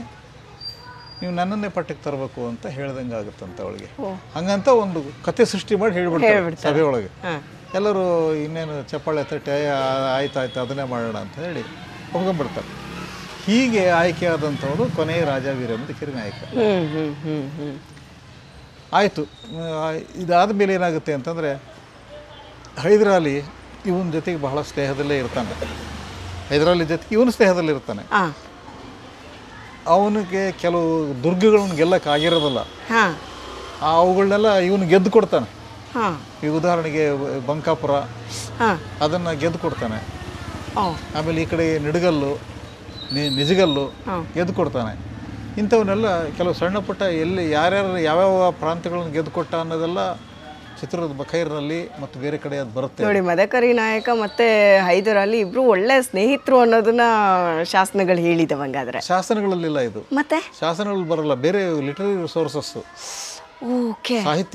ನೀವು ನನ್ನನ್ನೇ ಪಟ್ಟಕ್ಕೆ ತರಬೇಕು ಅಂತ ಹೇಳ್ದಂಗೆ ಆಗುತ್ತಂತ ಅವಳಿಗೆ. ಹಂಗಂತ ಒಂದು ಕತೆ ಸೃಷ್ಟಿ ಮಾಡಿ ಹೇಳ್ಬಿಡ್ತಾರೆ ಸಭೆಯೊಳಗೆ. ಎಲ್ಲರೂ ಇನ್ನೇನು ಚಪ್ಪಾಳೆ ತಟ್ಟೆ ಆಯ್ತಾಯ್ತು ಅದನ್ನೇ ಮಾಡೋಣ ಅಂತ ಹೇಳಿ ಒಪ್ಕೊಂಡ್ಬಿಡ್ತಾರೆ. ಹೀಗೆ ಆಯ್ಕೆ ಆದಂಥವನು ಕೊನೆಯ ರಾಜ ವೀರಮೆದಕೇರಿ ನಾಯಕ ಆಯಿತು. ಇದಾದ ಮೇಲೆ ಏನಾಗುತ್ತೆ ಅಂತಂದರೆ, ಹೈದರಾಲಿ ಇವನ ಜೊತೆಗೆ ಬಹಳ ಸ್ನೇಹದಲ್ಲೇ ಇರ್ತಾನೆ. ಹೈದರಾಲಿ ಜೊತೆಗೆ ಇವನು ಸ್ನೇಹದಲ್ಲಿರ್ತಾನೆ. ಅವನಿಗೆ ಕೆಲವು ದುರ್ಗಗಳನ್ನು ಗೆಲ್ಲಕ್ಕಾಗಿರೋದಿಲ್ಲ. ಅವುಗಳನ್ನೆಲ್ಲ ಇವನು ಗೆದ್ದು ಕೊಡ್ತಾನೆ. ಈ ಉದಾಹರಣೆಗೆ ಬಂಕಾಪುರ, ಅದನ್ನು ಗೆದ್ದು ಕೊಡ್ತಾನೆ. ಆಮೇಲೆ ಈ ಕಡೆ ನಿಡಗಲ್ಲು, ನಿಜಗಲ್ಲು ಗೆದ್ದು ಕೊಡ್ತಾನೆ. ಇಂಥವನ್ನೆಲ್ಲ ಕೆಲವು ಸಣ್ಣ ಪುಟ್ಟ ಎಲ್ಲಿ ಯಾರ್ಯಾರು ಯಾವ್ಯಾವ ಪ್ರಾಂತ್ಯಗಳನ್ನು ಗೆದ್ದು ಕೊಟ್ಟ ಅನ್ನೋದೆಲ್ಲ ಚಿತ್ರದ ಬಖೈರ್ನಲ್ಲಿ ಮತ್ತು ಬೇರೆ ಕಡೆ ಅದು ಬರುತ್ತೆ ನೋಡಿ. ಮದಕರಿ ನಾಯಕ ಮತ್ತು ಹೈದರಾಲಿ ಇಬ್ಬರು ಒಳ್ಳೆ ಸ್ನೇಹಿತರು ಅನ್ನೋದನ್ನ ಶಾಸನಗಳು ಹೇಳಿದವಂಗಾದ್ರೆ. ಶಾಸನಗಳಲ್ಲಿಲ್ಲ ಇದು, ಮತ್ತೆ ಶಾಸನಗಳಲ್ಲಿ ಬರಲ್ಲ, ಬೇರೆ ಲಿಟರರಿ ಸೋರ್ಸಸ್.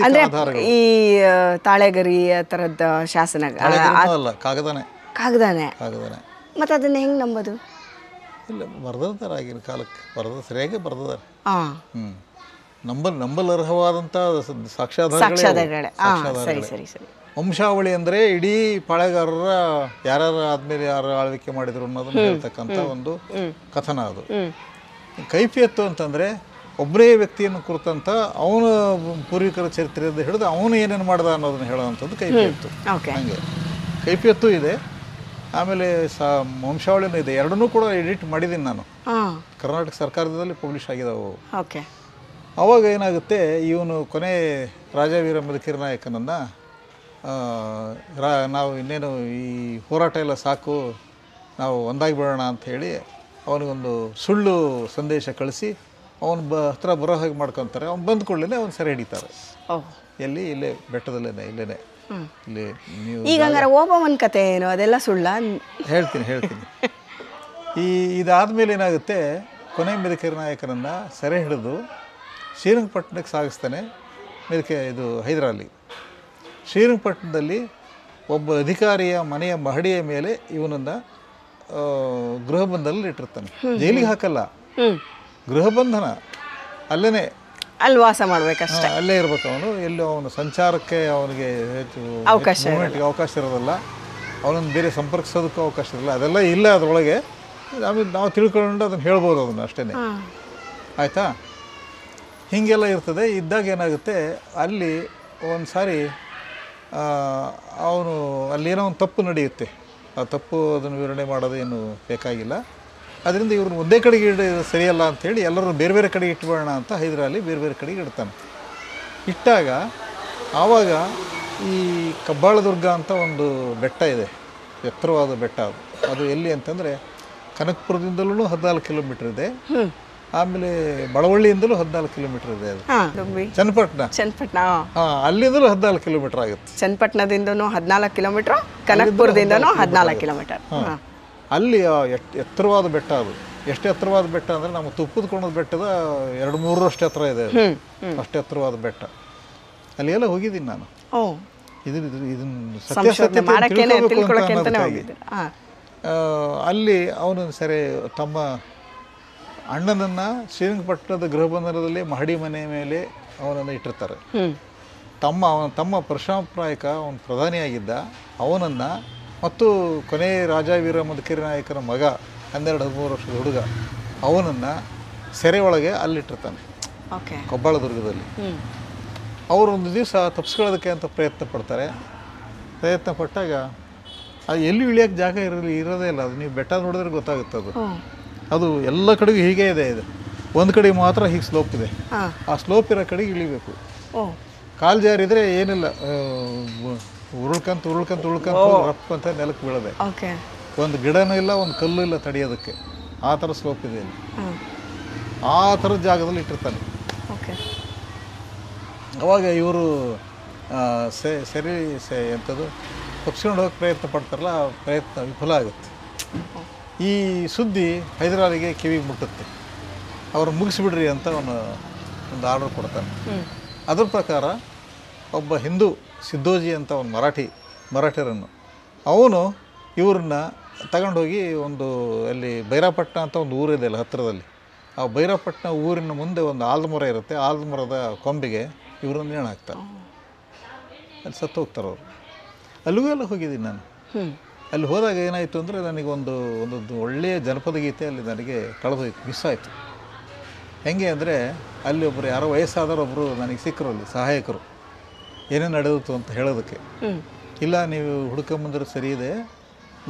ಅಂದ್ರೆ ಈ ತಾಳೆಗರಿ ಆ ಥರದ ಶಾಸನ ಅಲ್ಲ, ಕಾಗದಾನೆ. ಮತ್ತೆ ಅದನ್ನ ಹೆಂಗೆ ನಂಬೋದು? ಇಲ್ಲ, ಬರ್ದಿರ್ತಾರೆ ಆಗಿನ ಕಾಲಕ್ಕೆ, ಸರಿಯಾಗಿ ಬರ್ದಿದ್ದಾರೆ. ನಂಬಲರ್ಹವಾದಂಥ ಸಾಕ್ಷ್ಯಾಧಾರಗಳೇ. ವಂಶಾವಳಿ ಅಂದರೆ ಇಡೀ ಪಾಳೆಗಾರರ ಯಾರ್ಯಾರು ಆದ್ಮೇಲೆ ಯಾರು ಆಳ್ವಿಕೆ ಮಾಡಿದ್ರು ಅನ್ನೋದನ್ನ ಹೇಳ್ತಕ್ಕಂಥ ಒಂದು ಕಥನ ಅದು. ಕೈಫಿಯತ್ತು ಅಂತಂದರೆ ಒಬ್ಬರೇ ವ್ಯಕ್ತಿಯನ್ನು ಕುರಿತಂತ ಅವನ ಪೂರ್ವಿಕರ ಚರಿತ್ರೆಯಿಂದ ಹಿಡಿದು ಅವನು ಏನೇನು ಮಾಡ್ದ ಅನ್ನೋದನ್ನ ಹೇಳೋವಂಥದ್ದು ಕೈಫಿಯತ್ತು. ಹಾಗೆ ಕೈಫಿಯತ್ತು ಇದೆ, ಆಮೇಲೆ ವಂಶಾವಳಿನೂ ಇದೆ. ಎರಡನ್ನೂ ಕೂಡ ಎಡಿಟ್ ಮಾಡಿದ್ದೀನಿ ನಾನು. ಕರ್ನಾಟಕ ಸರ್ಕಾರದಲ್ಲಿ ಪಬ್ಲಿಷ್ ಆಗಿದ್ದಾವೆ. ಅವಾಗ ಏನಾಗುತ್ತೆ, ಇವನು ಕೊನೆ ರಾಜ ವೀರಮೆದಕೇರಿ ನಾಯಕನನ್ನು ನಾವು ಇನ್ನೇನು ಈ ಹೋರಾಟ ಎಲ್ಲ ಸಾಕು, ನಾವು ಒಂದಾಗಿ ಬಿಡೋಣ ಅಂಥೇಳಿ ಅವನಿಗೊಂದು ಸುಳ್ಳು ಸಂದೇಶ ಕಳಿಸಿ ಅವನು ಹತ್ರ ಬರೋ ಹಾಗೆ ಮಾಡ್ಕೊತಾರೆ. ಅವ್ನು ಬಂದ ಕೂಡಲೇ ಅವ್ನು ಸೆರೆ ಹಿಡಿತಾರೆ. ಎಲ್ಲಿ? ಇಲ್ಲೇ ಬೆಟ್ಟದಲ್ಲೇ, ಇಲ್ಲೇ ಇಲ್ಲಿ. ನೀವು ಈಗ ಓಬವ್ವನ ಕತೆ ಏನು, ಅದೆಲ್ಲ ಸುಳ್ಳ? ಹೇಳ್ತೀನಿ. ಇದಾದಮೇಲೆ ಏನಾಗುತ್ತೆ, ಕೊನೆ ಮೆದಕೇರಿ ನಾಯಕನನ್ನು ಸೆರೆ ಹಿಡಿದು ಶ್ರೀರಂಗಪಟ್ಟಣಕ್ಕೆ ಸಾಗಿಸ್ತಾನೆ ಇದು ಹೈದರಾಲಿ. ಶ್ರೀರಂಗಪಟ್ಟಣದಲ್ಲಿ ಒಬ್ಬ ಅಧಿಕಾರಿಯ ಮನೆಯ ಮಹಡಿಯ ಮೇಲೆ ಇವನನ್ನು ಗೃಹಬಂಧನಲ್ಲಿ ಇಟ್ಟಿರ್ತಾನೆ. ಜೈಲಿಗೆ ಹಾಕಲ್ಲ, ಗೃಹಬಂಧನ. ಅಲ್ಲಿ ವಾಸ ಮಾಡಬೇಕಷ್ಟೇ, ಅಲ್ಲೇ ಇರ್ಬೇಕು ಅವನು. ಎಲ್ಲೂ ಅವನು ಸಂಚಾರಕ್ಕೆ ಅವನಿಗೆ ಹೆಚ್ಚು ಅವಕಾಶ ಇರೋದಿಲ್ಲ, ಅವನನ್ನು ಬೇರೆ ಸಂಪರ್ಕಿಸೋದಕ್ಕೂ ಅವಕಾಶ ಇರಲ್ಲ. ಅದೆಲ್ಲ ಇಲ್ಲ ಅದರೊಳಗೆ. ಆಮೇಲೆ ನಾವು ತಿಳ್ಕೊಂಡು ಅದನ್ನು ಹೇಳ್ಬೋದು ಅದನ್ನು ಅಷ್ಟೇ. ಆಯಿತಾ? ಹೀಗೆಲ್ಲ ಇರ್ತದೆ. ಇದ್ದಾಗ ಏನಾಗುತ್ತೆ, ಅಲ್ಲಿ ಒಂದು ಸಾರಿ ಅವನು ಅಲ್ಲೇನೋ ಒಂದು ತಪ್ಪು ನಡೆಯುತ್ತೆ. ಆ ತಪ್ಪು ಅದನ್ನು ವಿವರಣೆ ಮಾಡೋದೇನು ಬೇಕಾಗಿಲ್ಲ. ಅದರಿಂದ ಇವ್ರನ್ನ ಒಂದೇ ಕಡೆಗೆ ಸರಿಯಲ್ಲ ಅಂಥೇಳಿ ಎಲ್ಲರೂ ಬೇರೆ ಬೇರೆ ಕಡೆಗೆ ಇಟ್ಬಿಡೋಣ ಅಂತ ಹೈದರಾಲಿ ಬೇರೆ ಬೇರೆ ಕಡೆಗೆ ಇಡ್ತಾನೆ. ಇಟ್ಟಾಗ ಆವಾಗ ಈ ಕಬ್ಬಾಳದುರ್ಗ ಅಂತ ಒಂದು ಬೆಟ್ಟ ಇದೆ, ಎತ್ತರವಾದ ಬೆಟ್ಟ. ಅದು ಎಲ್ಲಿ ಅಂತಂದರೆ ಕನಕಪುರದಿಂದಲೂ 14 ಕಿಲೋಮೀಟ್ರ್ ಇದೆ, ಆಮೇಲೆ ಬಳವಳ್ಳಿಯಿಂದಲೂ 14 ಕಿಲೋಮೀಟ್ರ್ ಇದೆ. ಅದು ಚನ್ನಪಟ್ಟಣ ಅಲ್ಲಿಂದಲೂ 14 ಕಿಲೋಮೀಟ್ರ್ ಆಗುತ್ತೆ. ಚನ್ನಪಟ್ಟಣದಿಂದನೂ 14 ಕಿಲೋಮೀಟ್ರ್, ಕನಕಪುರದಿಂದನೂ 14 ಕಿಲೋಮೀಟರ್. ಅಲ್ಲಿ ಎತ್ತರವಾದ ಬೆಟ್ಟ. ಅದು ಎಷ್ಟು ಎತ್ತರವಾದ ಬೆಟ್ಟ ಅಂದರೆ ನಮ್ಮ ತುಪ್ಪದ ಕೋಣದ ಬೆಟ್ಟದ 2-3 ಅಷ್ಟು ಎತ್ತರ ಇದೆ. ಅಷ್ಟು ಎತ್ತರವಾದ ಬೆಟ್ಟ. ಅಲ್ಲಿ ಎಲ್ಲ ಹೋಗಿದ್ದೀನಿ ನಾನು. ಇದನ್ನು ಸತ್ಯಾಸತ್ಯತೆ ತಿಳ್ಕೊಳ್ಳೋಕೆ ಅನ್ನೋದಕ್ಕಾಗಿ. ಅಲ್ಲಿ ಅವನು ಸರಿ ತಮ್ಮ ಅಣ್ಣನನ್ನು ಶ್ರೀರಂಗಪಟ್ಟಣದ ಗೃಹಬಂಧನದಲ್ಲಿ ಮಹಡಿ ಮನೆ ಮೇಲೆ ಅವನನ್ನು ಇಟ್ಟಿರ್ತಾರೆ. ತಮ್ಮ ಪರಶುರಾಮಪ್ರಾಯಕ ಅವನು ಪ್ರಧಾನಿಯಾಗಿದ್ದ ಅವನನ್ನು ಮತ್ತು ಕೊನೆ ರಾಜವೀರ ಮಧುಕರಿ ನಾಯಕರ ಮಗ 12-13 ವರ್ಷದ ಹುಡುಗ ಅವನನ್ನು ಸೆರೆ ಒಳಗೆ ಅಲ್ಲಿಟ್ಟಿರ್ತಾನೆ ಕಬ್ಬಾಳದುರ್ಗದಲ್ಲಿ. ಅವರು ಒಂದು ದಿವಸ ತಪ್ಪಿಸ್ಕೊಳ್ಳೋದಕ್ಕೆ ಅಂತ ಪ್ರಯತ್ನ ಪಟ್ಟಾಗ ಅದು ಎಲ್ಲಿ ಇಳಿಯೋಕ್ಕೆ ಜಾಗ ಇರೋದೇ ಇಲ್ಲ. ಅದು ನೀವು ಬೆಟ್ಟ ನೋಡಿದ್ರೆ ಗೊತ್ತಾಗುತ್ತೆ. ಅದು ಎಲ್ಲ ಕಡೆಗೂ ಹೀಗೆ ಇದೆ. ಒಂದು ಕಡೆಗೆ ಮಾತ್ರ ಹೀಗೆ ಸ್ಲೋಪ್ ಇದೆ. ಆ ಸ್ಲೋಪ್ ಇರೋ ಕಡೆಗೆ ಇಳಿಬೇಕು. ಕಾಲು ಜಾರಿದ್ರೆ ಏನಿಲ್ಲ, ಉರುಳ್ಕಂತ ರಪ್ ಅಂತ ನೆಲಕ್ಕೆ ಬೀಳದೆ. ಒಂದು ಗಿಡನೂ ಇಲ್ಲ, ಒಂದು ಕಲ್ಲು ಇಲ್ಲ ತಡೆಯೋದಕ್ಕೆ. ಆ ಥರ ಸ್ಲೋಪ್ ಇದೆ ಇಲ್ಲಿ. ಆ ಥರದ ಜಾಗದಲ್ಲಿ ಇಟ್ಟಿರ್ತಾನೆ. ಅವಾಗ ಇವರು ಎಂಥದ್ದು ತಪ್ಪಿಸ್ಕೊಂಡು ಹೋಗಿ ಪ್ರಯತ್ನ ಪಡ್ತಾರಲ್ಲ, ಆ ಪ್ರಯತ್ನ ವಿಫಲ ಆಗುತ್ತೆ. ಈ ಸುದ್ದಿ ಹೈದರಾಲಿಗೆ ಕಿವಿಗೆ ಮುಟ್ಟುತ್ತೆ. ಅವರು ಮುಗಿಸ್ಬಿಡ್ರಿ ಅಂತ ಅವನು ಒಂದು ಆರ್ಡರ್ ಕೊಡ್ತಾನೆ. ಅದ್ರ ಪ್ರಕಾರ ಒಬ್ಬ ಹಿಂದೂ ಸಿದ್ದೋಜಿ ಅಂತ ಒಂದು ಮರಾಠಿಯರನ್ನು ಅವನು ಇವ್ರನ್ನ ತಗೊಂಡೋಗಿ ಒಂದು ಅಲ್ಲಿ ಬೈರಾಪಟ್ಟಣ ಅಂತ ಒಂದು ಊರಿದೆ ಅಲ್ಲ ಹತ್ತಿರದಲ್ಲಿ. ಆ ಬೈರಾಪಟ್ಟಣ ಊರಿನ ಮುಂದೆ ಒಂದು ಆಲದ ಮರ ಇರುತ್ತೆ. ಆಲದ ಮರದ ಕೊಂಬೆಗೆ ಇವ್ರನ್ನ ನೇಣು ಹಾಕ್ತಾರೆ. ಅಲ್ಲಿ ಸತ್ತು ಹೋಗ್ತಾರೆ ಅವರು. ಅಲ್ಲಿಗೂ ಎಲ್ಲ ಹೋಗಿದ್ದೀನಿ ನಾನು. ಅಲ್ಲಿ ಹೋದಾಗ ಏನಾಯಿತು ಅಂದರೆ ನನಗೆ ಒಂದು ಒಳ್ಳೆಯ ಜನಪದ ಗೀತೆ ಅಲ್ಲಿ ನನಗೆ ಕಳೆದೋಯ್ತು, ಮಿಸ್ ಆಯಿತು. ಹೆಂಗೆ ಅಂದರೆ ಅಲ್ಲಿ ಒಬ್ಬರು ಯಾರೋ ವಯಸ್ಸಾದವರೊಬ್ಬರು ನನಗೆ ಸಿಕ್ಕರು, ಅಲ್ಲಿ ಸಹಾಯಕರು, ಏನೇನು ನಡೆದಿತ್ತು ಅಂತ ಹೇಳೋದಕ್ಕೆ. ಇಲ್ಲ, ನೀವು ಹುಡ್ಕೊಂಬಂದ್ರೆ ಸರಿ ಇದೆ,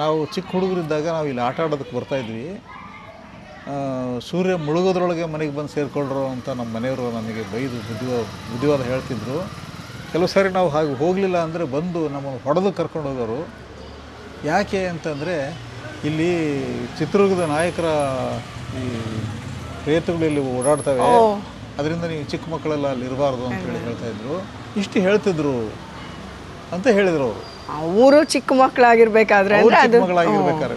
ನಾವು ಚಿಕ್ಕ ಹುಡುಗರಿದ್ದಾಗ ನಾವು ಇಲ್ಲಿ ಆಟ ಆಡೋದಕ್ಕೆ ಬರ್ತಾಯಿದ್ವಿ. ಸೂರ್ಯ ಮುಳುಗೋದ್ರೊಳಗೆ ಮನೆಗೆ ಬಂದು ಸೇರಿಕೊಳ್ಳ್ರು ಅಂತ ನಮ್ಮ ಮನೆಯವರು ನನಗೆ ಬೈದು ಬುದ್ಧಿವಾದ ಹೇಳ್ತಿದ್ರು. ಕೆಲವು ಸಾರಿ ನಾವು ಹಾಗೆ ಹೋಗಲಿಲ್ಲ ಅಂದರೆ ಬಂದು ನಮ್ಮನ್ನು ಹೊಡೆದು ಕರ್ಕೊಂಡು ಹೋಗೋರು. ಯಾಕೆ ಅಂತಂದರೆ ಇಲ್ಲಿ ಚಿತ್ರದುರ್ಗದ ನಾಯಕರ ಈ ಪ್ರೇತಗಳು ಇಲ್ಲಿ ಓಡಾಡ್ತವೆ, ಅದರಿಂದ ನೀವು ಚಿಕ್ಕ ಮಕ್ಕಳೆಲ್ಲ ಅಲ್ಲಿ ಇರಬಾರ್ದು ಅಂತೇಳಿ ಹೇಳ್ತಾಯಿದ್ರು. ಇಷ್ಟು ಹೇಳ್ತಿದ್ರು ಅಂತ ಹೇಳಿದರು ಅವರು. ಅವರು ಚಿಕ್ಕ ಮಕ್ಕಳಾಗಿರ್ಬೇಕಾದ್ರೆ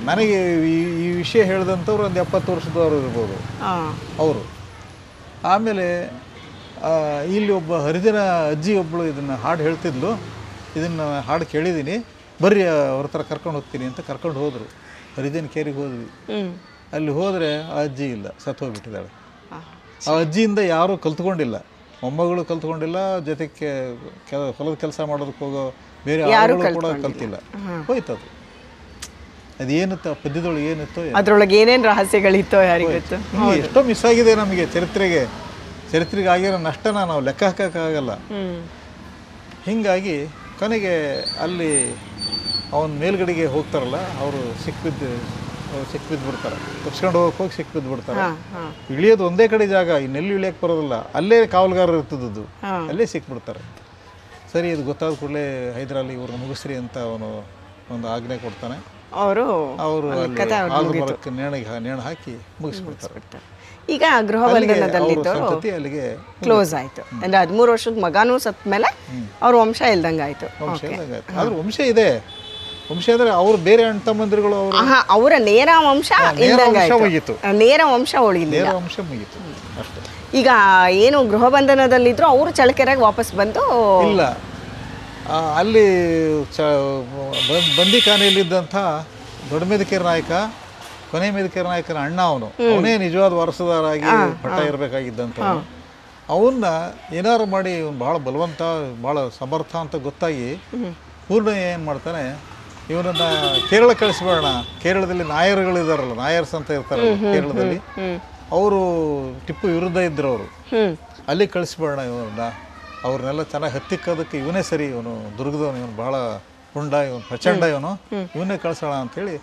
ನನಗೆ ಈ ವಿಷಯ ಹೇಳಿದಂಥವ್ರು ಒಂದು 70 ವರ್ಷದವರು ಇರ್ಬೋದು ಅವರು. ಆಮೇಲೆ ಇಲ್ಲಿ ಒಬ್ಬ ಹರಿಜನ ಅಜ್ಜಿ ಒಬ್ಬಳು ಇದನ್ನು ಹಾಡು ಹೇಳ್ತಿದ್ಲು. ಇದನ್ನು ಹಾಡು ಕೇಳಿದ್ದೀನಿ, ಬರ್ರಿ ಅವ್ರ ಥರ ಕರ್ಕೊಂಡು ಹೋಗ್ತೀನಿ ಅಂತ ಕರ್ಕೊಂಡು ಹೋದರು. ಹರಿಜನ ಕೇರಿಗೆ ಹೋದ್ವಿ. ಅಲ್ಲಿ ಹೋದರೆ ಆ ಅಜ್ಜಿ ಇಲ್ಲ, ಸತ್ತು ಹೋಗ್ಬಿಟ್ಟಿದ್ದಾಳೆ. ಆ ಅಜ್ಜಿಯಿಂದ ಯಾರೂ ಕಲ್ತ್ಕೊಂಡಿಲ್ಲ, ಮೊಮ್ಮಗಳು ಕಲ್ತ್ಕೊಂಡಿಲ್ಲ, ಜೊತೆಗೆ ಹೊಲದ ಕೆಲಸ ಮಾಡೋದಕ್ಕೆ ಹೋಗೋ ಬೇರೆ ಯಾರು ಕೂಡ ಕಲ್ತಿಲ್ಲ. ಹೋಯ್ತದು. ಅದೇನಿತ್ತು ಆ ಪದ್ಯದೊಳಗೆ ಏನಿತ್ತು, ಅದರೊಳಗೆ ಏನೇನು ರಹಸ್ಯಗಳಿತ್ತೋ ಯಾರಿಗೊತ್ತು. ಎಷ್ಟೋ ಮಿಸ್ ಆಗಿದೆ ನಮಗೆ. ಚರಿತ್ರೆಗೆ ಆಗಿರೋ ನಷ್ಟನ ನಾವು ಲೆಕ್ಕ ಹಾಕೋಕ್ಕಾಗಲ್ಲ. ಹೀಗಾಗಿ ಕೊನೆಗೆ ಅಲ್ಲಿ ಅವನ ಮೇಲ್ಗಡೆಗೆ ಹೋಗ್ತಾರಲ್ಲ, ಅವರು ಸಿಕ್ಬಿದ್ದು ಬಿಡ್ತಾರೆ. ತಪ್ಸ್ಕೊಂಡು ಹೋಗಿ ಸಿಕ್ಬಿದ್ದು ಬಿಡ್ತಾರೆ. ಇಳಿಯೋದು ಒಂದೇ ಕಡೆ ಜಾಗ, ಇನ್ನೆಲ್ಲಿ ಇಳಿಯೋಕ್ಕೆ ಬರೋದಿಲ್ಲ. ಅಲ್ಲೇ ಕಾವಲುಗಾರರು ಇರ್ತದದ್ದು, ಅಲ್ಲೇ ಸಿಕ್ಬಿಡ್ತಾರೆ. ಸರಿ, ಇದು ಗೊತ್ತಾದ ಕೂಡಲೇ ಹೈದರಾಲಿ ಇವ್ರನ್ನ ಮುಗಿಸ್ರಿ ಅಂತ ಅವನು ಒಂದು ಆಜ್ಞೆ ಕೊಡ್ತಾನೆ. ಅವರು ಮರಕ್ಕೆ ನೇಣು ಹಾಕಿ ಮುಗಿಸ್ಬಿಡ್ತಾರೆ. ಈಗ ಗೃಹ ಬಂಧನದಲ್ಲಿದ್ದು ಅಲ್ಲಿಗೆ ಕ್ಲೋಸ್ ಆಯ್ತು. ಅಂದ್ರೆ 13 ವರ್ಷದ ಮಗನೂ ಸತ್ತ ಮೇಲೆ ಅವ್ರ ವಂಶ ಇಲ್ದಂಗೆ ಆಯ್ತು. ಆದ್ರೆ ವಂಶ ಇದೆ. ವಂಶ ಅಂದ್ರೆ ಅವ್ರು ಬೇರೆ ಅಣ್ಣ ತಮ್ಮಂದಿರುಗಳು ಅವರ ನೇರ ವಂಶ ಇಲ್ದಂಗಾಯ್ತು. ನೇರ ವಂಶ ಉಳಿಲಿಲ್ಲ, ವಂಶ ಮುಗಿತು ಅಷ್ಟೇ. ಈಗ ಏನು ಗೃಹ ಬಂಧನದಲ್ಲಿದ್ರು ಅವರು ಚಳ್ಳಕೆರೆಗೆ ವಾಪಸ್ ಬಂದು ಇಲ್ಲ, ಅಲ್ಲಿ ಬಂದಿಖಾನೆಯಲ್ಲಿದ್ದಂಥ ದೊಡ್ಡ ಮೇದಿಕೆರೆ ನಾಯಕ, ಕೊನೆ ಮೇದಿಕೆರೆ ನಾಯಕನ ಅಣ್ಣ, ಅವನೇ ನಿಜವಾದ ವಾರಸುದಾರಾಗಿ ಪಟ್ಟ ಇರಬೇಕಾಗಿದ್ದಂಥ ಅವನ್ನ ಏನಾರು ಮಾಡಿ ಇವನು ಭಾಳ ಬಲವಂತ, ಭಾಳ ಸಮರ್ಥ ಅಂತ ಗೊತ್ತಾಗಿ ಪೂರ್ಣ ಏನು ಮಾಡ್ತಾನೆ, ಇವನನ್ನ ಕೇರಳ ಕಳಿಸ್ಬೇಡ. ಕೇರಳದಲ್ಲಿ ನಾಯರ್ಗಳಿದಾರಲ್ಲ, ನಾಯರ್ಸ್ ಅಂತ ಇರ್ತಾರಲ್ಲ ಕೇರಳದಲ್ಲಿ, ಅವರು ಟಿಪ್ಪು ವಿರುದ್ಧ ಇದ್ರು. ಅವರು ಅಲ್ಲಿ ಕಳಿಸ್ಬೇಡ ಇವರನ್ನ, ಅವ್ರನ್ನೆಲ್ಲ ಚೆನ್ನಾಗಿ ಹತ್ತಿಕ್ಕೋದಕ್ಕೆ ಇವನೇ ಸರಿ, ಇವನು ದುರ್ಗದವನು, ಇವನು ಭಾಳ ಹುಂಡ, ಇವನು ಪ್ರಚಂಡ, ಇವನು ಇವನ್ನೇ ಕಳಿಸೋಣ ಅಂಥೇಳಿ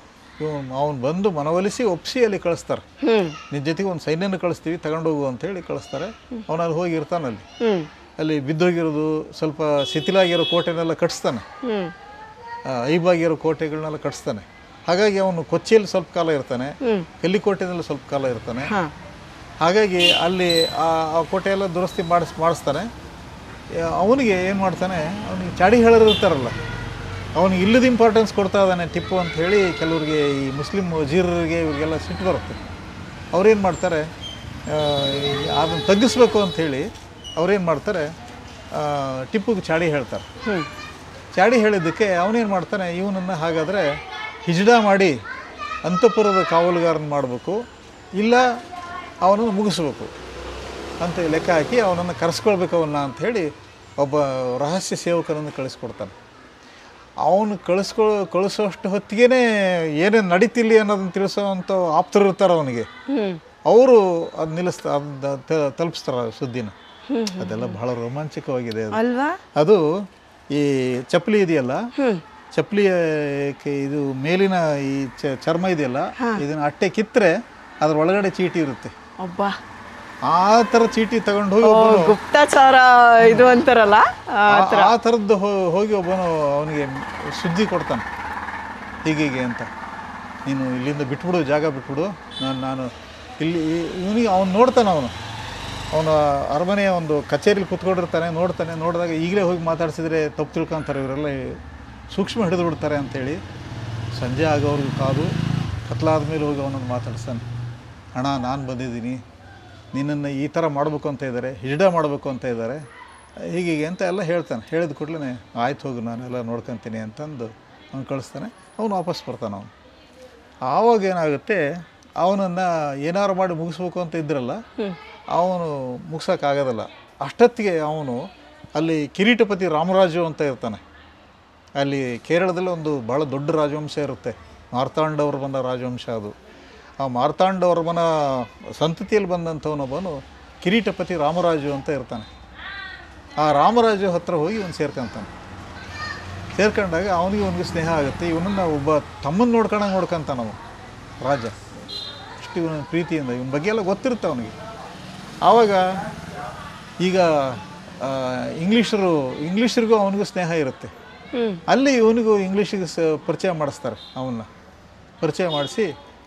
ಅವನು ಬಂದು ಮನವೊಲಿಸಿ ಒಪ್ಪಿಸಿ ಅಲ್ಲಿ ಕಳಿಸ್ತಾರೆ. ನಿನ್ನ ಜೊತೆಗೆ ಒಂದು ಸೈನ್ಯನ ಕಳಿಸ್ತೀವಿ ತಗೊಂಡೋಗು ಅಂತೇಳಿ ಕಳಿಸ್ತಾರೆ. ಅವನು ಅಲ್ಲಿ ಹೋಗಿ ಇರ್ತಾನಲ್ಲಿ. ಅಲ್ಲಿ ಬಿದ್ದೋಗಿರೋದು ಸ್ವಲ್ಪ ಶಿಥಿಲಾಗಿರೋ ಕೋಟೆನೆಲ್ಲ ಕಟ್ಟಿಸ್ತಾನೆ, ಐಬಾಗಿರೋ ಕೋಟೆಗಳನ್ನೆಲ್ಲ ಕಟ್ಟಿಸ್ತಾನೆ. ಹಾಗಾಗಿ ಅವನು ಕೊಚ್ಚಿಯಲ್ಲಿ ಸ್ವಲ್ಪ ಕಾಲ ಇರ್ತಾನೆ, ಕಲ್ಲಿಕೋಟೆನಲ್ಲಿ ಸ್ವಲ್ಪ ಕಾಲ ಇರ್ತಾನೆ. ಹಾಗಾಗಿ ಅಲ್ಲಿ ಆ ಕೋಟೆ ಎಲ್ಲ ದುರಸ್ತಿ ಮಾಡಿಸ್ತಾನೆ. ಅವನಿಗೆ ಏನು ಮಾಡ್ತಾನೆ, ಅವನಿಗೆ ಚಾಡಿ ಹೇಳೋರು ಇರ್ತಾರಲ್ಲ, ಅವನಿಗೆ ಇಲ್ಲದ ಇಂಪಾರ್ಟೆನ್ಸ್ ಕೊಡ್ತಾ ಇದ್ದಾನೆ ಟಿಪ್ಪು ಅಂತ ಹೇಳಿ ಕೆಲವ್ರಿಗೆ, ಈ ಮುಸ್ಲಿಂ ವಜೀರರಿಗೆ ಇವ್ರಿಗೆಲ್ಲ ಸಿಟ್ಟು ಬರುತ್ತೆ. ಅವ್ರೇನು ಮಾಡ್ತಾರೆ, ಅದನ್ನು ತಗ್ಗಿಸ್ಬೇಕು ಅಂಥೇಳಿ ಅವ್ರೇನು ಮಾಡ್ತಾರೆ, ಟಿಪ್ಪುಗೆ ಚಾಡಿ ಹೇಳ್ತಾರೆ. ಚಾಡಿ ಹೇಳಿದ್ದಕ್ಕೆ ಅವನೇನು ಮಾಡ್ತಾನೆ, ಇವನನ್ನು ಹಾಗಾದರೆ ಹಿಜ್ಡಾ ಮಾಡಿ ಅಂತಃಪುರದ ಕಾವಲುಗಾರನ ಮಾಡಬೇಕು, ಇಲ್ಲ ಅವನನ್ನು ಮುಗಿಸ್ಬೇಕು ಅಂತ ಲೆಕ್ಕ ಹಾಕಿ ಅವನನ್ನು ಕರೆಸ್ಕೊಳ್ಬೇಕು ಅಂಥೇಳಿ ಒಬ್ಬ ರಹಸ್ಯ ಸೇವಕನನ್ನು ಕಳಿಸ್ಕೊಡ್ತಾನೆ. ಅವನು ಕಳಿಸೋಷ್ಟು ಹೊತ್ತಿಗೆ ಏನೇನು ನಡೀತಿಲ್ಲಿ ಅನ್ನೋದನ್ನು ತಿಳಿಸೋವಂಥ ಆಪ್ತರು ಇರ್ತಾರೆ ಅವನಿಗೆ. ಅವರು ಅದು ತಲುಪಿಸ್ತಾರೆ ಸುದ್ದಿನ. ಅದೆಲ್ಲ ಬಹಳ ರೋಮಾಂಚಕವಾಗಿದೆ ಅದು. ಈ ಚಪ್ಪಲಿ ಇದೆಯಲ್ಲ, ಚಪ್ಪಲಿಯ ಇದು ಮೇಲಿನ ಈ ಚರ್ಮ ಇದೆಯಲ್ಲ, ಇದನ್ನ ಅಟ್ಟೆ ಕಿತ್ತರೆ ಅದ್ರ ಒಳಗಡೆ ಚೀಟಿ ಇರುತ್ತೆ. ಆ ಥರ ಚೀಟಿ ತಗೊಂಡು ಹೋಗಿ ಗುಪ್ತಚಾರ ಇದು ಅಂತಾರಲ್ಲ, ಆ ಥರದ್ದು ಹೋಗಿ ಒಬ್ಬನು ಅವನಿಗೆ ಸುದ್ದಿ ಕೊಡ್ತಾನೆ, ಹೀಗೀಗೆ ಅಂತ. ನೀನು ಇಲ್ಲಿಂದ ಬಿಟ್ಬಿಡು, ಜಾಗ ಬಿಟ್ಬಿಡು, ನಾನು ಇಲ್ಲಿ ಇವನಿಗೆ ಅವನು ನೋಡ್ತಾನೆ. ಅವನು ಅರಮನೆಯ ಒಂದು ಕಚೇರಿಲಿ ಕೂತ್ಕೊಂಡಿರ್ತಾನೆ, ನೋಡಿದಾಗ ಈಗಲೇ ಹೋಗಿ ಮಾತಾಡ್ಸಿದ್ರೆ ತಪ್ಪು ತಿಳ್ಕೊತಾರೆ, ಇವರೆಲ್ಲ ಸೂಕ್ಷ್ಮ ಹಿಡಿದು ಬಿಡ್ತಾರೆ ಅಂಥೇಳಿ ಸಂಜೆ ಆಗೋವ್ರಿಗೆ ಕಾದು ಕತ್ಲಾದ ಮೇಲೆ ಹೋಗಿ ಅವನನ್ನು ಮಾತಾಡ್ತಾನೆ. ಅಣ್ಣ, ನಾನು ಬಂದಿದ್ದೀನಿ, ನಿನ್ನನ್ನು ಈ ಥರ ಮಾಡಬೇಕು ಅಂತ ಇದ್ದಾರೆ, ಹಿಜ್ಡಾ ಮಾಡಬೇಕು ಅಂತ ಇದ್ದಾರೆ, ಹೀಗೀಗೆ ಅಂತ ಎಲ್ಲ ಹೇಳ್ತಾನೆ. ಹೇಳಿದ ಕೂಡಲೇ ಆಯ್ತು ಹೋಗು, ನಾನೆಲ್ಲ ನೋಡ್ಕೊತೀನಿ ಅಂತಂದು ಅವ್ನು ಕಳಿಸ್ತಾನೆ. ಅವನು ವಾಪಸ್ ಬರ್ತಾನೆ. ಆವಾಗ ಏನಾಗುತ್ತೆ, ಅವನನ್ನು ಏನಾರು ಮಾಡಿ ಮುಗಿಸ್ಬೇಕು ಅಂತ ಇದ್ರಲ್ಲ, ಅವನು ಮುಗ್ಸೋಕ್ಕಾಗೋದಿಲ್ಲ. ಅಷ್ಟೊತ್ತಿಗೆ ಅವನು ಅಲ್ಲಿ ಕಿರೀಟಪತಿ ರಾಮರಾಜು ಅಂತ ಇರ್ತಾನೆ. ಅಲ್ಲಿ ಕೇರಳದಲ್ಲಿ ಒಂದು ಭಾಳ ದೊಡ್ಡ ರಾಜವಂಶ ಇರುತ್ತೆ, ಮಾರ್ತಾಂಡವರ್ಮನ ರಾಜವಂಶ. ಅದು ಆ ಮಾರ್ತಾಂಡವರ್ಮನ ಸಂತತಿಯಲ್ಲಿ ಬಂದಂಥವನೊಬ್ಬನು ಕಿರೀಟಪತಿ ರಾಮರಾಜು ಅಂತ ಇರ್ತಾನೆ. ಆ ರಾಮರಾಜು ಹತ್ರ ಹೋಗಿ ಇವನು ಸೇರ್ಕೊಂಡಾಗ ಅವನಿಗೆ ಸ್ನೇಹ ಆಗುತ್ತೆ. ಇವನನ್ನು ಒಬ್ಬ ತಮ್ಮನ್ನು ನೋಡ್ಕೊಂತಾನೆ ನಾವು ರಾಜ. ಅಷ್ಟು ಇವನ ಪ್ರೀತಿಯಿಂದ ಇವನ ಬಗ್ಗೆ ಎಲ್ಲ ಗೊತ್ತಿರುತ್ತೆ ಅವನಿಗೆ. ಆವಾಗ ಈಗ ಇಂಗ್ಲೀಷರಿಗೂ ಅವನಿಗೂ ಸ್ನೇಹ ಇರುತ್ತೆ. ಅಲ್ಲಿ ಇವನಿಗೂ ಇಂಗ್ಲೀಷಿಗೆ ಪರಿಚಯ ಮಾಡಿಸ್ತಾರೆ. ಅವನ್ನ ಪರಿಚಯ ಮಾಡಿಸಿ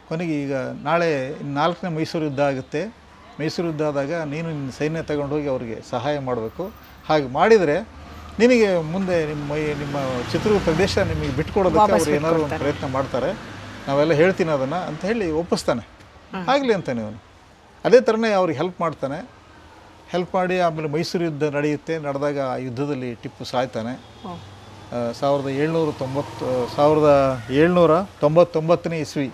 ಕೊನೆಗೆ ಈಗ ನಾಳೆ 4ನೇ ಮೈಸೂರು ಯುದ್ಧ ಆಗುತ್ತೆ. ಮೈಸೂರು ಯುದ್ಧ ಆದಾಗ ನೀನು ನಿನ್ನ ಸೈನ್ಯ ತಗೊಂಡೋಗಿ ಅವರಿಗೆ ಸಹಾಯ ಮಾಡಬೇಕು. ಹಾಗೆ ಮಾಡಿದರೆ ನಿನಗೆ ಮುಂದೆ ನಿಮ್ಮ ಚಿತ್ರದುರ್ಗ ಪ್ರದೇಶ ನಿಮಗೆ ಬಿಟ್ಕೊಡೋದಕ್ಕೆ ಅವರು ಏನಾದ್ರು ಒಂದು ಪ್ರಯತ್ನ ಮಾಡ್ತಾರೆ, ನಾವೆಲ್ಲ ಹೇಳ್ತೀನಿ ಅದನ್ನು ಅಂತ ಹೇಳಿ ಒಪ್ಪಿಸ್ತಾನೆ. ಆಗಲಿ ಅಂತಾನೆ ಅವನು. ಅದೇ ಥರನೇ ಅವ್ರಿಗೆ ಹೆಲ್ಪ್ ಮಾಡ್ತಾನೆ. ಹೆಲ್ಪ್ ಮಾಡಿ ಆಮೇಲೆ ಮೈಸೂರು ಯುದ್ಧ ನಡೆಯುತ್ತೆ. ನಡೆದಾಗ ಆ ಯುದ್ಧದಲ್ಲಿ ಟಿಪ್ಪು ಸಾಯ್ತಾನೆ. 1799ನೇ ಇಸ್ವಿ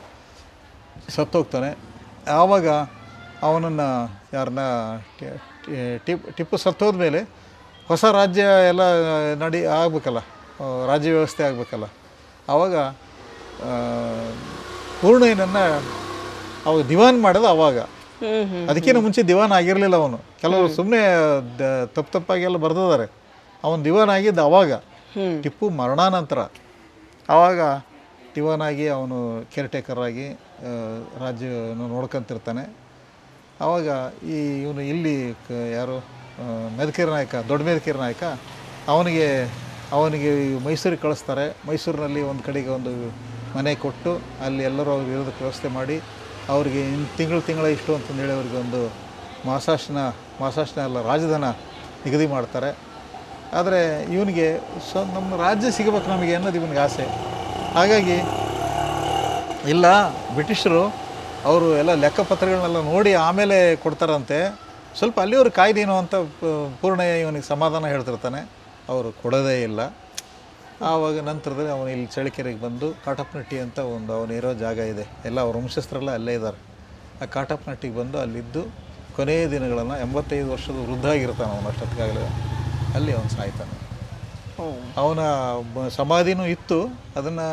ಸತ್ತೋಗ್ತಾನೆ. ಆವಾಗ ಅವನನ್ನು ಯಾರನ್ನ ಟಿಪ್ಪು ಸತ್ತೋದ್ಮೇಲೆ ಹೊಸ ರಾಜ್ಯ ಎಲ್ಲ ಆಗಬೇಕಲ್ಲ, ರಾಜ್ಯ ವ್ಯವಸ್ಥೆ ಆಗಬೇಕಲ್ಲ. ಆವಾಗ ಪೂರ್ಣಯ್ಯನನ್ನು ಅವಾಗ ದಿವಾನ್ ಮಾಡೋದು. ಆವಾಗ ಅದಕ್ಕಿಂತ ಮುಂಚೆ ದಿವಾನ್ ಆಗಿರಲಿಲ್ಲ ಅವನು. ಕೆಲವರು ಸುಮ್ಮನೆ ತಪ್ಪಾಗೆಲ್ಲ ಬರೆದಿದ್ದಾರೆ. ಅವನು ದಿವಾನ್ ಆಗಿದ್ದು ಆವಾಗ ಟಿಪ್ಪು ಮರಣಾನಂತರ. ಆವಾಗ ದಿವಾನಾಗಿ ಅವನು ಕೇರ್ಟೇಕರ್ ಆಗಿ ರಾಜ್ಯವನ್ನು ನೋಡ್ಕೊಂತಿರ್ತಾನೆ. ಆವಾಗ ಇವನು ಇಲ್ಲಿ ಯಾರು ಮೆದಕೇರಿ ನಾಯಕ, ದೊಡ್ಡ ಮೆದಕೇರಿ ನಾಯಕ, ಅವನಿಗೆ ಮೈಸೂರಿಗೆ ಕಳಿಸ್ತಾರೆ. ಮೈಸೂರಿನಲ್ಲಿ ಒಂದು ಕಡೆಗೆ ಒಂದು ಮನೆ ಕೊಟ್ಟು ಅಲ್ಲಿ ಎಲ್ಲರೂ ಅವ್ರಿಗೆ ಇರೋದಕ್ಕೆ ವ್ಯವಸ್ಥೆ ಮಾಡಿ ಅವ್ರಿಗೆ ತಿಂಗಳ ಇಷ್ಟು ಅಂತಂದೇಳಿ ಅವ್ರಿಗೆ ಒಂದು ಮಾಸಾಶನ ಎಲ್ಲ ರಾಜಧನ ನಿಗದಿ ಮಾಡ್ತಾರೆ. ಆದರೆ ಇವನಿಗೆ ನಮ್ಮ ರಾಜ್ಯ ಸಿಗಬೇಕು ನಮಗೆ ಅನ್ನೋದು ಇವನಿಗೆ ಆಸೆ. ಹಾಗಾಗಿ ಇಲ್ಲ, ಬ್ರಿಟಿಷರು ಅವರು ಎಲ್ಲ ಲೆಕ್ಕಪತ್ರಗಳನ್ನೆಲ್ಲ ನೋಡಿ ಆಮೇಲೆ ಕೊಡ್ತಾರಂತೆ, ಸ್ವಲ್ಪ ಅಲ್ಲಿಯವರು ಕಾಯ್ದೇನೋ ಅಂತ ಪೂರ್ಣಯ್ಯ ಇವನಿಗೆ ಸಮಾಧಾನ ಹೇಳ್ತಿರ್ತಾನೆ. ಅವರು ಕೊಡೋದೇ ಇಲ್ಲ. ಆವಾಗ ನಂತರದಲ್ಲಿ ಅವನು ಇಲ್ಲಿ ಚಳ್ಳಕೆರೆಗೆ ಬಂದು ಕಾಟಪ್ಪನಟ್ಟಿ ಅಂತ ಒಂದು ಅವನಿರೋ ಜಾಗ ಇದೆ, ಎಲ್ಲ ಅವ್ರ ವಂಶಸ್ಥರೆಲ್ಲ ಅಲ್ಲೇ ಇದ್ದಾರೆ. ಆ ಕಾಟಪ್ಪನಟ್ಟಿಗೆ ಬಂದು ಅಲ್ಲಿದ್ದು ಕೊನೆಯ ದಿನಗಳನ್ನು 85 ವರ್ಷದ ವೃದ್ಧ ಆಗಿರ್ತಾನೆ ಅವನು. ಅಷ್ಟೊತ್ತಿಗಾಗಲೇ ಅಲ್ಲಿ ಅವನು ಸಾಯ್ತಾನೆ. ಅವನ ಸಮಾಧಿನೂ ಇತ್ತು. ಅದನ್ನು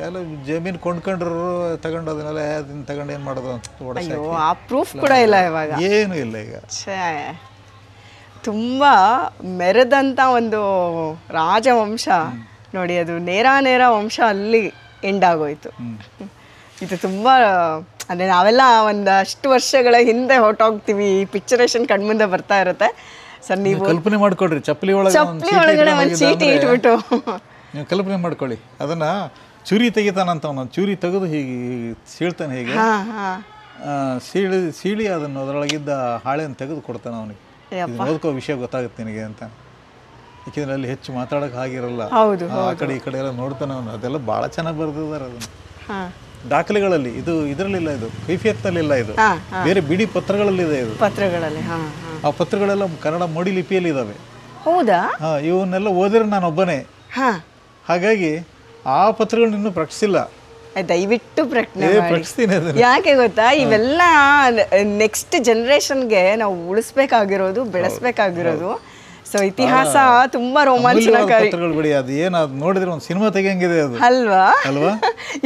ಎಲ್ಲ ಜಮೀನು ಕೊಂಡ್ಕೊಂಡ್ರು ತಗೊಂಡು ಅದನ್ನೆಲ್ಲ ತಗೊಂಡು ಏನು ಮಾಡೋದು ಅಂತ ಪ್ರೂಫ್ ಕೂಡ ಇಲ್ಲ ಇವಾಗ, ಏನೂ ಇಲ್ಲ ಈಗ. ತುಂಬ ಮೆರೆದಂಥ ಒಂದು ರಾಜವಂಶ ನೋಡಿ, ಅದು ನೇರ ವಂಶ ಅಲ್ಲಿ ಎಂಡ್ ಆಗೋಯ್ತು. ಇದು ತುಂಬ ಅಂದರೆ ನಾವೆಲ್ಲ ಒಂದಷ್ಟು ವರ್ಷಗಳ ಹಿಂದೆ ಹೊರಟೋಗ್ತೀವಿ, ಈ ಪಿಕ್ಚರೇಷನ್ ಕಣ್ಮುಂದೆ ಬರ್ತಾ ಇರುತ್ತೆ ಸರ್. ನೀವು ಕಲ್ಪನೆ ಮಾಡ್ಕೊಳ್ರಿ, ಚಪ್ಪಲಿ ಒಳಗಡೆ ಒಂದು ಚೀಟಿ ಇಟ್ಬಿಟ್ಟು ನೀವು ಕಲ್ಪನೆ ಮಾಡ್ಕೊಳ್ಳಿ, ಅದನ್ನ ಚೂರಿ ತೆಗಿತಾನಂತ ಅವನು, ಚೂರಿ ತೆಗೆದು ಹೀಗೆ ಸೀಳ್ತಾನೆ, ಹೇಗೆ ಸೀಳಿ ಅದನ್ನು ಅದರೊಳಗಿದ್ದ ಹಾಳೆಯನ್ನು ತೆಗೆದು ಕೊಡ್ತಾನೆ ಅವನಿಗೆ. ಓದ್ಕೋ ವಿಷಯ ಗೊತ್ತಾಗುತ್ತೆ ನಿನಗೆ ಅಂತ. ಯಾಕೆಂದ್ರೆ ಅಲ್ಲಿ ಹೆಚ್ಚು ಮಾತಾಡೋಕೆ ಆಗಿರಲ್ಲ, ಆ ಕಡೆ ಈ ಕಡೆ ಎಲ್ಲ ನೋಡ್ತಾನೆ ಅವನು. ಅದೆಲ್ಲ ಭಾಳ ಚೆನ್ನಾಗಿ ಬರೆದಿದ್ದಾರೆ ಅದನ್ನು ದಾಖಲೆಗಳಲ್ಲಿ. ಇದು ಇದರಲ್ಲಿಲ್ಲ, ಇದು ಕೈಫಿಯತ್ನಲ್ಲಿಲ್ಲ, ಇದು ಬೇರೆ ಬಿಡಿ ಪತ್ರಗಳಲ್ಲಿದೆ. ಇದು ಪತ್ರಗಳಲ್ಲಿ ಆ ಪತ್ರಗಳೆಲ್ಲ ಕನ್ನಡ ಮೋಡಿ ಲಿಪಿಯಲ್ಲಿ ಇದಾವೆ. ಹೌದಾ? ಇವನ್ನೆಲ್ಲ ಓದಿದ್ರೆ ನಾನು ಒಬ್ಬನೇ, ಹಾಗಾಗಿ ಆ ಪತ್ರಗಳನ್ನ ಇನ್ನೂ ಪ್ರಕಟಿಸಿಲ್ಲ. ದಯವಿಟ್ಟು ಪ್ರಕಟಿಸ್ತೀನಿ. ಯಾಕೆ ಗೊತ್ತಾ, ಇವೆಲ್ಲ ನೆಕ್ಸ್ಟ್ ಜನರೇಷನ್ಗೆ ನಾವು ಉಳಿಸ್ಬೇಕಾಗಿರೋದು, ಬೆಳೆಸ್ಬೇಕಾಗಿರೋದು. ಸೊ ಇತಿಹಾಸ ತುಂಬಾ ರೋಮಾಂಚನಕಾರಿ. ಅದು ಏನು ಅದು ನೋಡಿದ್ರೆ ಒಂದು ಸಿನಿಮಾ ತೆಗಿಯಂಗಿದೆ ಅದು, ಅಲ್ವಾ?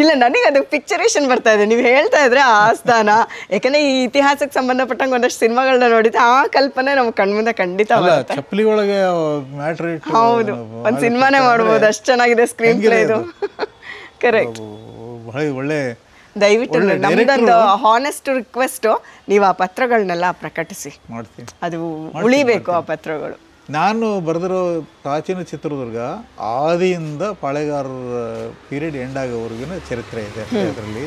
ಇಲ್ಲ, ನನಗೆ ಅದು ಪಿಕ್ಚರೇಷನ್ ಬರ್ತಾ ಇದೆ ನೀವು ಹೇಳ್ತಾ ಇದ್ರೆ ಆಸ್ಥಾನ. ಯಾಕಂದ್ರೆ ಈ ಇತಿಹಾಸಕ್ಕೆ ಸಂಬಂಧಪಟ್ಟಂಗೆ ಒಂದಷ್ಟು ಸಿನಿಮಾಗಳನ್ನ ನೋಡಿದ್ರೆ ಆ ಕಲ್ಪನೆ ನಮ್ಮ ಕಣ್ಮುಂದೆ ಖಂಡಿತ ಬರುತ್ತೆ. ಚಪ್ಪಲಿ ಒಳಗೆ ಮ್ಯಾಟ್ರ್ ಇಟ್ಟು ಹೌದು, ಒಂದು ಸಿನಿಮಾನೇ ಮಾಡ್ಬೋದು, ಅಷ್ಟು ಚೆನ್ನಾಗಿದೆ ಸ್ಕ್ರೀನ್ ಪ್ಲೇ ಇದು. ಕರೆಕ್ಟ್. ಒಳ್ಳೆ. ದಯವಿಟ್ಟು ನಮ್ದೊಂದು ಹಾನೆಸ್ಟ್ ರಿಕ್ವೆಸ್ಟ್, ನೀವು ಆ ಪತ್ರಗಳನ್ನೆಲ್ಲ ಪ್ರಕಟಿಸಿ, ಮಾಡ್ತೀನಿ. ಅದು ಉಳಿಬೇಕು ಆ ಪತ್ರಗಳು. ನಾನು ಬರೆದಿರೋ ಪ್ರಾಚೀನ ಚಿತ್ರದುರ್ಗ ಆದಿಯಿಂದ ಪಾಳೆಗಾರರ ಪೀರಿಯಡ್ ಎಂಡ್ ಆಗೋವರೆಗಿನ ಚರಿತ್ರೆ ಇದೆ ಅದರಲ್ಲಿ.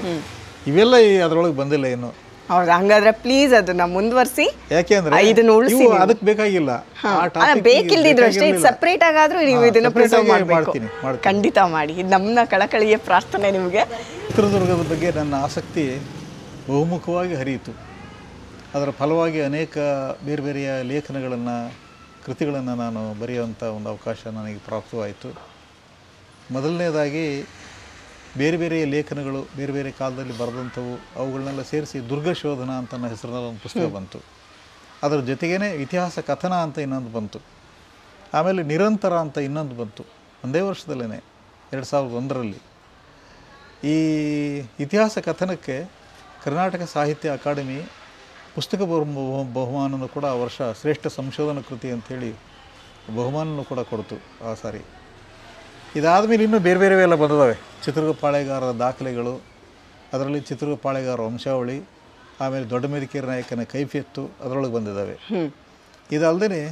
ಇವೆಲ್ಲ ಅದರೊಳಗೆ ಬಂದಿಲ್ಲ ಇನ್ನು. ಹೌದು, ಹಂಗಾದ್ರೆ ಪ್ಲೀಸ್ ಅದನ್ನ ಮುಂದುವರಿಸಿ. ಯಾಕೆಂದ್ರೆ ಇದನ್ನ ಉಳಿಸಿ, ಅದಕ್ಕೆ ಬೇಕಾಗಿಲ್ಲ, ಬೇಕಿಲ್ದಿದ್ರು ಅಷ್ಟೇ ಸಪರೇಟ್ ಆಗಾದ್ರೂ ನೀವು ಇದನ್ನ ಪ್ರಿಸರ್ವ್ ಮಾಡಬೇಕು. ಖಂಡಿತ ಮಾಡಿ, ಇದು ನಮ್ಮ ಕಳಕಳಿಯ ಪ್ರಾರ್ಥನೆ ನಿಮಗೆ. ಚಿತ್ರದುರ್ಗದ ಬಗ್ಗೆ ನನ್ನ ಆಸಕ್ತಿ ಬಹುಮುಖವಾಗಿ ಹರಿಯಿತು. ಅದರ ಫಲವಾಗಿ ಅನೇಕ ಬೇರೆ ಬೇರೆಯ ಲೇಖನಗಳನ್ನು, ಕೃತಿಗಳನ್ನು ನಾನು ಬರೆಯುವಂಥ ಒಂದು ಅವಕಾಶ ನನಗೆ ಪ್ರಾಪ್ತವಾಯಿತು. ಮೊದಲನೇದಾಗಿ ಬೇರೆ ಬೇರೆ ಲೇಖನಗಳು, ಬೇರೆ ಬೇರೆ ಕಾಲದಲ್ಲಿ ಬರೆದಂಥವು, ಅವುಗಳನ್ನೆಲ್ಲ ಸೇರಿಸಿ ದುರ್ಗ ಶೋಧನ ಅಂತ ನನ್ನ ಹೆಸರಿನಲ್ಲಿ ಒಂದು ಪುಸ್ತಕ ಬಂತು. ಅದರ ಜೊತೆಗೇ ಇತಿಹಾಸ ಕಥನ ಅಂತ ಇನ್ನೊಂದು ಬಂತು. ಆಮೇಲೆ ನಿರಂತರ ಅಂತ ಇನ್ನೊಂದು ಬಂತು, ಒಂದೇ ವರ್ಷದಲ್ಲೇ 2001ರಲ್ಲಿ. ಈ ಇತಿಹಾಸ ಕಥನಕ್ಕೆ ಕರ್ನಾಟಕ ಸಾಹಿತ್ಯ ಅಕಾಡೆಮಿ ಪುಸ್ತಕ ಬಹುಮಾನನೂ ಕೂಡ ಆ ವರ್ಷ ಶ್ರೇಷ್ಠ ಸಂಶೋಧನಾ ಕೃತಿ ಅಂಥೇಳಿ ಬಹುಮಾನನೂ ಕೂಡ ಕೊಡ್ತು ಆ ಸಾರಿ. ಇದಾದಮೇಲೆ ಇನ್ನೂ ಬೇರೆ ಬೇರೆ ಎಲ್ಲ ಬಂದಿದ್ದಾವೆ. ಚಿತ್ರದುರ್ಗ ಪಾಳೆಗಾರರ ದಾಖಲೆಗಳು, ಅದರಲ್ಲಿ ಚಿತ್ರದುರ್ಗ ಪಾಳೆಗಾರ ವಂಶಾವಳಿ, ಆಮೇಲೆ ದೊಡ್ಡ ಮೆದಿಕೇರಿ ನಾಯಕನ ಕೈಫಿಯತ್ತು ಅದರೊಳಗೆ ಬಂದಿದ್ದಾವೆ. ಇದಲ್ಲದೆ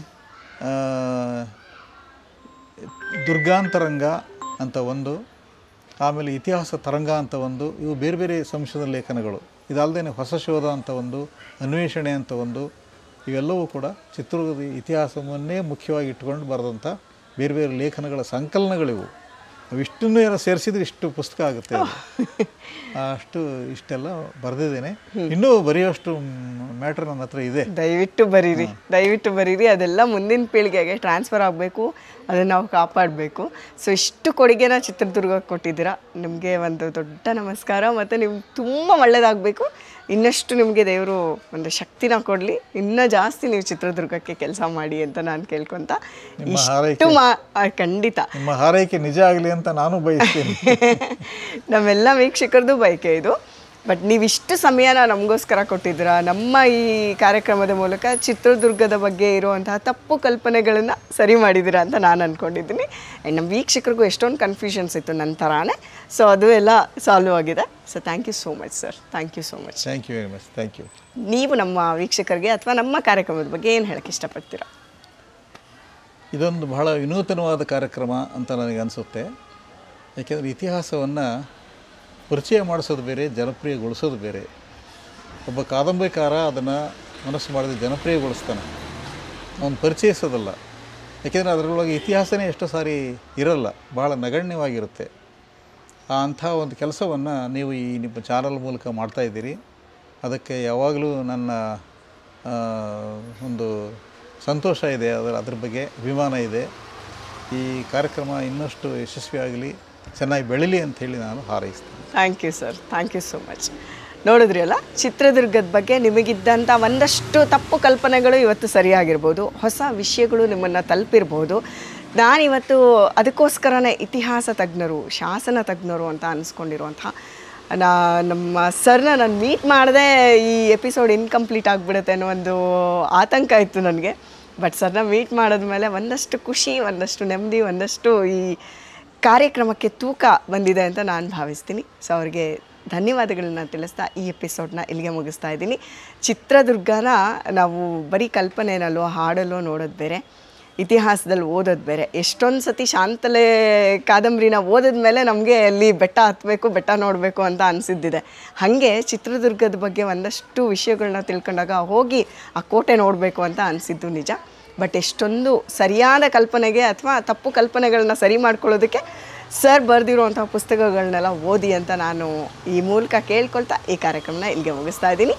ದುರ್ಗಾಂತರಂಗ ಅಂತ ಒಂದು, ಆಮೇಲೆ ಇತಿಹಾಸ ತರಂಗ ಅಂತ ಒಂದು, ಇವು ಬೇರೆ ಬೇರೆ ಸಂಶೋಧನಾ ಲೇಖನಗಳು. ಇದಲ್ಲದೆ ಹೊಸ ಶೋಧ ಅಂತ ಒಂದು, ಅನ್ವೇಷಣೆ ಅಂತ ಒಂದು, ಇವೆಲ್ಲವೂ ಕೂಡ ಚಿತ್ರದುರ್ಗದ ಇತಿಹಾಸವನ್ನೇ ಮುಖ್ಯವಾಗಿ ಇಟ್ಟುಕೊಂಡು ಬರೆದಂಥ ಬೇರೆ ಬೇರೆ ಲೇಖನಗಳ ಸಂಕಲನಗಳಿವು. ಇಷ್ಟನ್ನು ಏನೋ ಸೇರಿಸಿದ್ರೆ ಇಷ್ಟು ಪುಸ್ತಕ ಆಗುತ್ತೆ. ಇಷ್ಟೆಲ್ಲ ಬರೆದಿದ್ದೇನೆ. ಇನ್ನೂ ಬರೆಯೋಷ್ಟು ಮ್ಯಾಟ್ರ್ ನನ್ನ ಹತ್ರ ಇದೆ. ದಯವಿಟ್ಟು ಬರೀರಿ. ಅದೆಲ್ಲ ಮುಂದಿನ ಪೀಳಿಗೆಗೆ ಟ್ರಾನ್ಸ್ಫರ್ ಆಗಬೇಕು, ಅದನ್ನು ನಾವು ಕಾಪಾಡಬೇಕು. ಸೊ ಇಷ್ಟು ಕೊಡುಗೆನ ಚಿತ್ರದುರ್ಗಕ್ಕೆ ಕೊಟ್ಟಿದ್ದೀರಾ, ನಿಮಗೆ ಒಂದು ದೊಡ್ಡ ನಮಸ್ಕಾರ. ಮತ್ತು ನೀವು ತುಂಬ ಒಳ್ಳೆಯದಾಗಬೇಕು. ಇನ್ನಷ್ಟು ನಿಮಗೆ ದೇವರು ಒಂದು ಶಕ್ತಿನ ಕೊಡಲಿ, ಇನ್ನೂ ಜಾಸ್ತಿ ನೀವು ಚಿತ್ರದುರ್ಗಕ್ಕೆ ಕೆಲಸ ಮಾಡಿ ಅಂತ ನಾನು ಕೇಳ್ಕೊತ, ಇಷ್ಟು ಖಂಡಿತ ನಿಮ್ಮ ಹಾರೈಕೆ ನಿಜ ಆಗಲಿ ಅಂತ ನಾನು ಬಯಸ್ತೀನಿ. ನಮ್ಮೆಲ್ಲ ವೀಕ್ಷಕರದು ಬಯಕೆ ಇದು. ಬಟ್ ನೀವಿಷ್ಟು ಸಮಯನ ನಮಗೋಸ್ಕರ ಕೊಟ್ಟಿದ್ದೀರಾ. ನಮ್ಮ ಈ ಕಾರ್ಯಕ್ರಮದ ಮೂಲಕ ಚಿತ್ರದುರ್ಗದ ಬಗ್ಗೆ ಇರುವಂತಹ ತಪ್ಪು ಕಲ್ಪನೆಗಳನ್ನು ಸರಿ ಮಾಡಿದ್ದೀರಾ ಅಂತ ನಾನು ಅಂದ್ಕೊಂಡಿದ್ದೀನಿ. ಆ್ಯಂಡ್ ನಮ್ಮ ವೀಕ್ಷಕರಿಗೂ ಎಷ್ಟೊಂದು ಕನ್ಫ್ಯೂಷನ್ಸ್ ಇತ್ತು ನನ್ನ ಥರಾನೇ. ಸೊ ಅದು ಎಲ್ಲ ಸಾಲ್ವ್ ಆಗಿದೆ. So thank you so much sir. Thank you so much. Thank you very much. Thank you. ನೀವು ನಮ್ಮ ವೀಕ್ಷಕರಿಗೆ ಅಥವಾ ನಮ್ಮ ಕಾರ್ಯಕ್ರಮದ ಬಗ್ಗೆ ಏನು ಹೇಳಕ್ಕೆ ಇಷ್ಟಪಡ್ತೀರಾ? ಇದೊಂದು ಬಹಳ ವಿನೂತನವಾದ ಕಾರ್ಯಕ್ರಮ ಅಂತ ನನಗೆ ಅನಿಸುತ್ತೆ. ಏಕೆಂದರೆ ಇತಿಹಾಸವನ್ನು ಪರಿಚಯ ಮಾಡಿಸೋದು ಬೇರೆ, ಜನಪ್ರಿಯಗೊಳಿಸೋದು ಬೇರೆ. ಒಬ್ಬ ಕಾದಂಬರಿಕಾರ ಅದನ್ನು ಮನಸ್ಸು ಮಾಡಿದ್ರೆ ಜನಪ್ರಿಯಗೊಳಿಸ್ತಾನೆ, ಅವನು ಪರಿಚಯಿಸೋದಲ್ಲ. ಏಕೆಂದರೆ ಅದರೊಳಗೆ ಇತಿಹಾಸನೇ ಎಷ್ಟೋ ಸಾರಿ ಇರಲ್ಲ, ಭಾಳ ನಗಣ್ಯವಾಗಿರುತ್ತೆ. ಅಂಥ ಒಂದು ಕೆಲಸವನ್ನು ನೀವು ಈ ನಿಮ್ಮ ಚಾನಲ್ ಮೂಲಕ ಮಾಡ್ತಾಯಿದ್ದೀರಿ. ಅದಕ್ಕೆ ಯಾವಾಗಲೂ ನನ್ನ ಒಂದು ಸಂತೋಷ ಇದೆ, ಅದ್ರ ಬಗ್ಗೆ ಅಭಿಮಾನ ಇದೆ. ಈ ಕಾರ್ಯಕ್ರಮ ಇನ್ನಷ್ಟು ಯಶಸ್ವಿಯಾಗಲಿ, ಚೆನ್ನಾಗಿ ಬೆಳೀಲಿ ಅಂಥೇಳಿ ನಾನು ಹಾರೈಸ್ತೀನಿ. Thank you sir. Thank you so much. ನೋಡಿದ್ರಿ ಅಲ್ಲ, ಚಿತ್ರದುರ್ಗದ ಬಗ್ಗೆ ನಿಮಗಿದ್ದಂಥ ಒಂದಷ್ಟು ತಪ್ಪು ಕಲ್ಪನೆಗಳು ಇವತ್ತು ಸರಿಯಾಗಿರ್ಬೋದು, ಹೊಸ ವಿಷಯಗಳು ನಿಮ್ಮನ್ನು ತಲುಪಿರ್ಬೋದು. ನಾನಿವತ್ತು ಅದಕ್ಕೋಸ್ಕರನೇ ಇತಿಹಾಸ ತಜ್ಞರು, ಶಾಸನ ತಜ್ಞರು ಅಂತ ಅನಿಸ್ಕೊಂಡಿರುವಂಥ ನಮ್ಮ ಸರ್ನ ನಾನು ಮೀಟ್ ಮಾಡದೆ ಈ ಎಪಿಸೋಡ್ ಇನ್ಕಂಪ್ಲೀಟ್ ಆಗಿಬಿಡುತ್ತೆ ಅನ್ನೋ ಒಂದು ಆತಂಕ ಇತ್ತು ನನಗೆ. ಬಟ್ ಸರ್ನ ಮೀಟ್ ಮಾಡಿದ್ಮೇಲೆ ಒಂದಷ್ಟು ಖುಷಿ, ಒಂದಷ್ಟು ನೆಮ್ಮದಿ, ಒಂದಷ್ಟು ಈ ಕಾರ್ಯಕ್ರಮಕ್ಕೆ ತೂಕ ಬಂದಿದೆ ಅಂತ ನಾನು ಭಾವಿಸ್ತೀನಿ. ಸೊ ಅವ್ರಿಗೆ ಧನ್ಯವಾದಗಳನ್ನ ತಿಳಿಸ್ತಾ ಈ ಎಪಿಸೋಡ್ನ ಇಲ್ಲಿಗೆ ಮುಗಿಸ್ತಾ ಇದ್ದೀನಿ. ಚಿತ್ರದುರ್ಗನ ನಾವು ಬರೀ ಕಲ್ಪನೆನಲ್ಲೋ ಹಾಡಲ್ಲೋ ನೋಡೋದು ಬೇರೆ, ಇತಿಹಾಸದಲ್ಲಿ ಓದೋದು ಬೇರೆ. ಎಷ್ಟೊಂದು ಸತಿ ಶಾಂತಲೆ ಕಾದಂಬರಿನ ಓದಿದ ಮೇಲೆ ನಮಗೆ ಅಲ್ಲಿ ಬೆಟ್ಟ ಹತ್ತಬೇಕು, ಬೆಟ್ಟ ನೋಡಬೇಕು ಅಂತ ಅನಿಸಿದ್ದಿದೆ. ಹಾಗೆ ಚಿತ್ರದುರ್ಗದ ಬಗ್ಗೆ ಒಂದಷ್ಟು ವಿಷಯಗಳನ್ನ ತಿಳ್ಕೊಂಡಾಗ ಹೋಗಿ ಆ ಕೋಟೆ ನೋಡಬೇಕು ಅಂತ ಅನಿಸಿದ್ದು ನಿಜ. ಬಟ್ ಎಷ್ಟೊಂದು ಸರಿಯಾದ ಕಲ್ಪನೆಗೆ ಅಥವಾ ತಪ್ಪು ಕಲ್ಪನೆಗಳನ್ನ ಸರಿ ಮಾಡ್ಕೊಳ್ಳೋದಕ್ಕೆ ಸರ್ ಬರೆದಿರುವಂಥ ಪುಸ್ತಕಗಳನ್ನೆಲ್ಲ ಓದಿ ಅಂತ ನಾನು ಈ ಮೂಲಕ ಕೇಳ್ಕೊಳ್ತಾ ಈ ಕಾರ್ಯಕ್ರಮನ ಇಲ್ಲಿಗೆ ಮುಗಿಸ್ತಾ ಇದ್ದೀನಿ.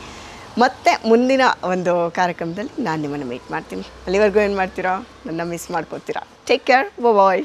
ಮತ್ತೆ ಮುಂದಿನ ಒಂದು ಕಾರ್ಯಕ್ರಮದಲ್ಲಿ ನಾನು ನಿಮ್ಮನ್ನು ಮೀಟ್ ಮಾಡ್ತೀನಿ. ಅಲ್ಲಿವರೆಗೂ ಏನು ಮಾಡ್ತೀರಾ? ನನ್ನ ಮಿಸ್ ಮಾಡ್ಕೊತೀರಾ. ಟೇಕ್ ಕೇರ್, ಬಾಯ್.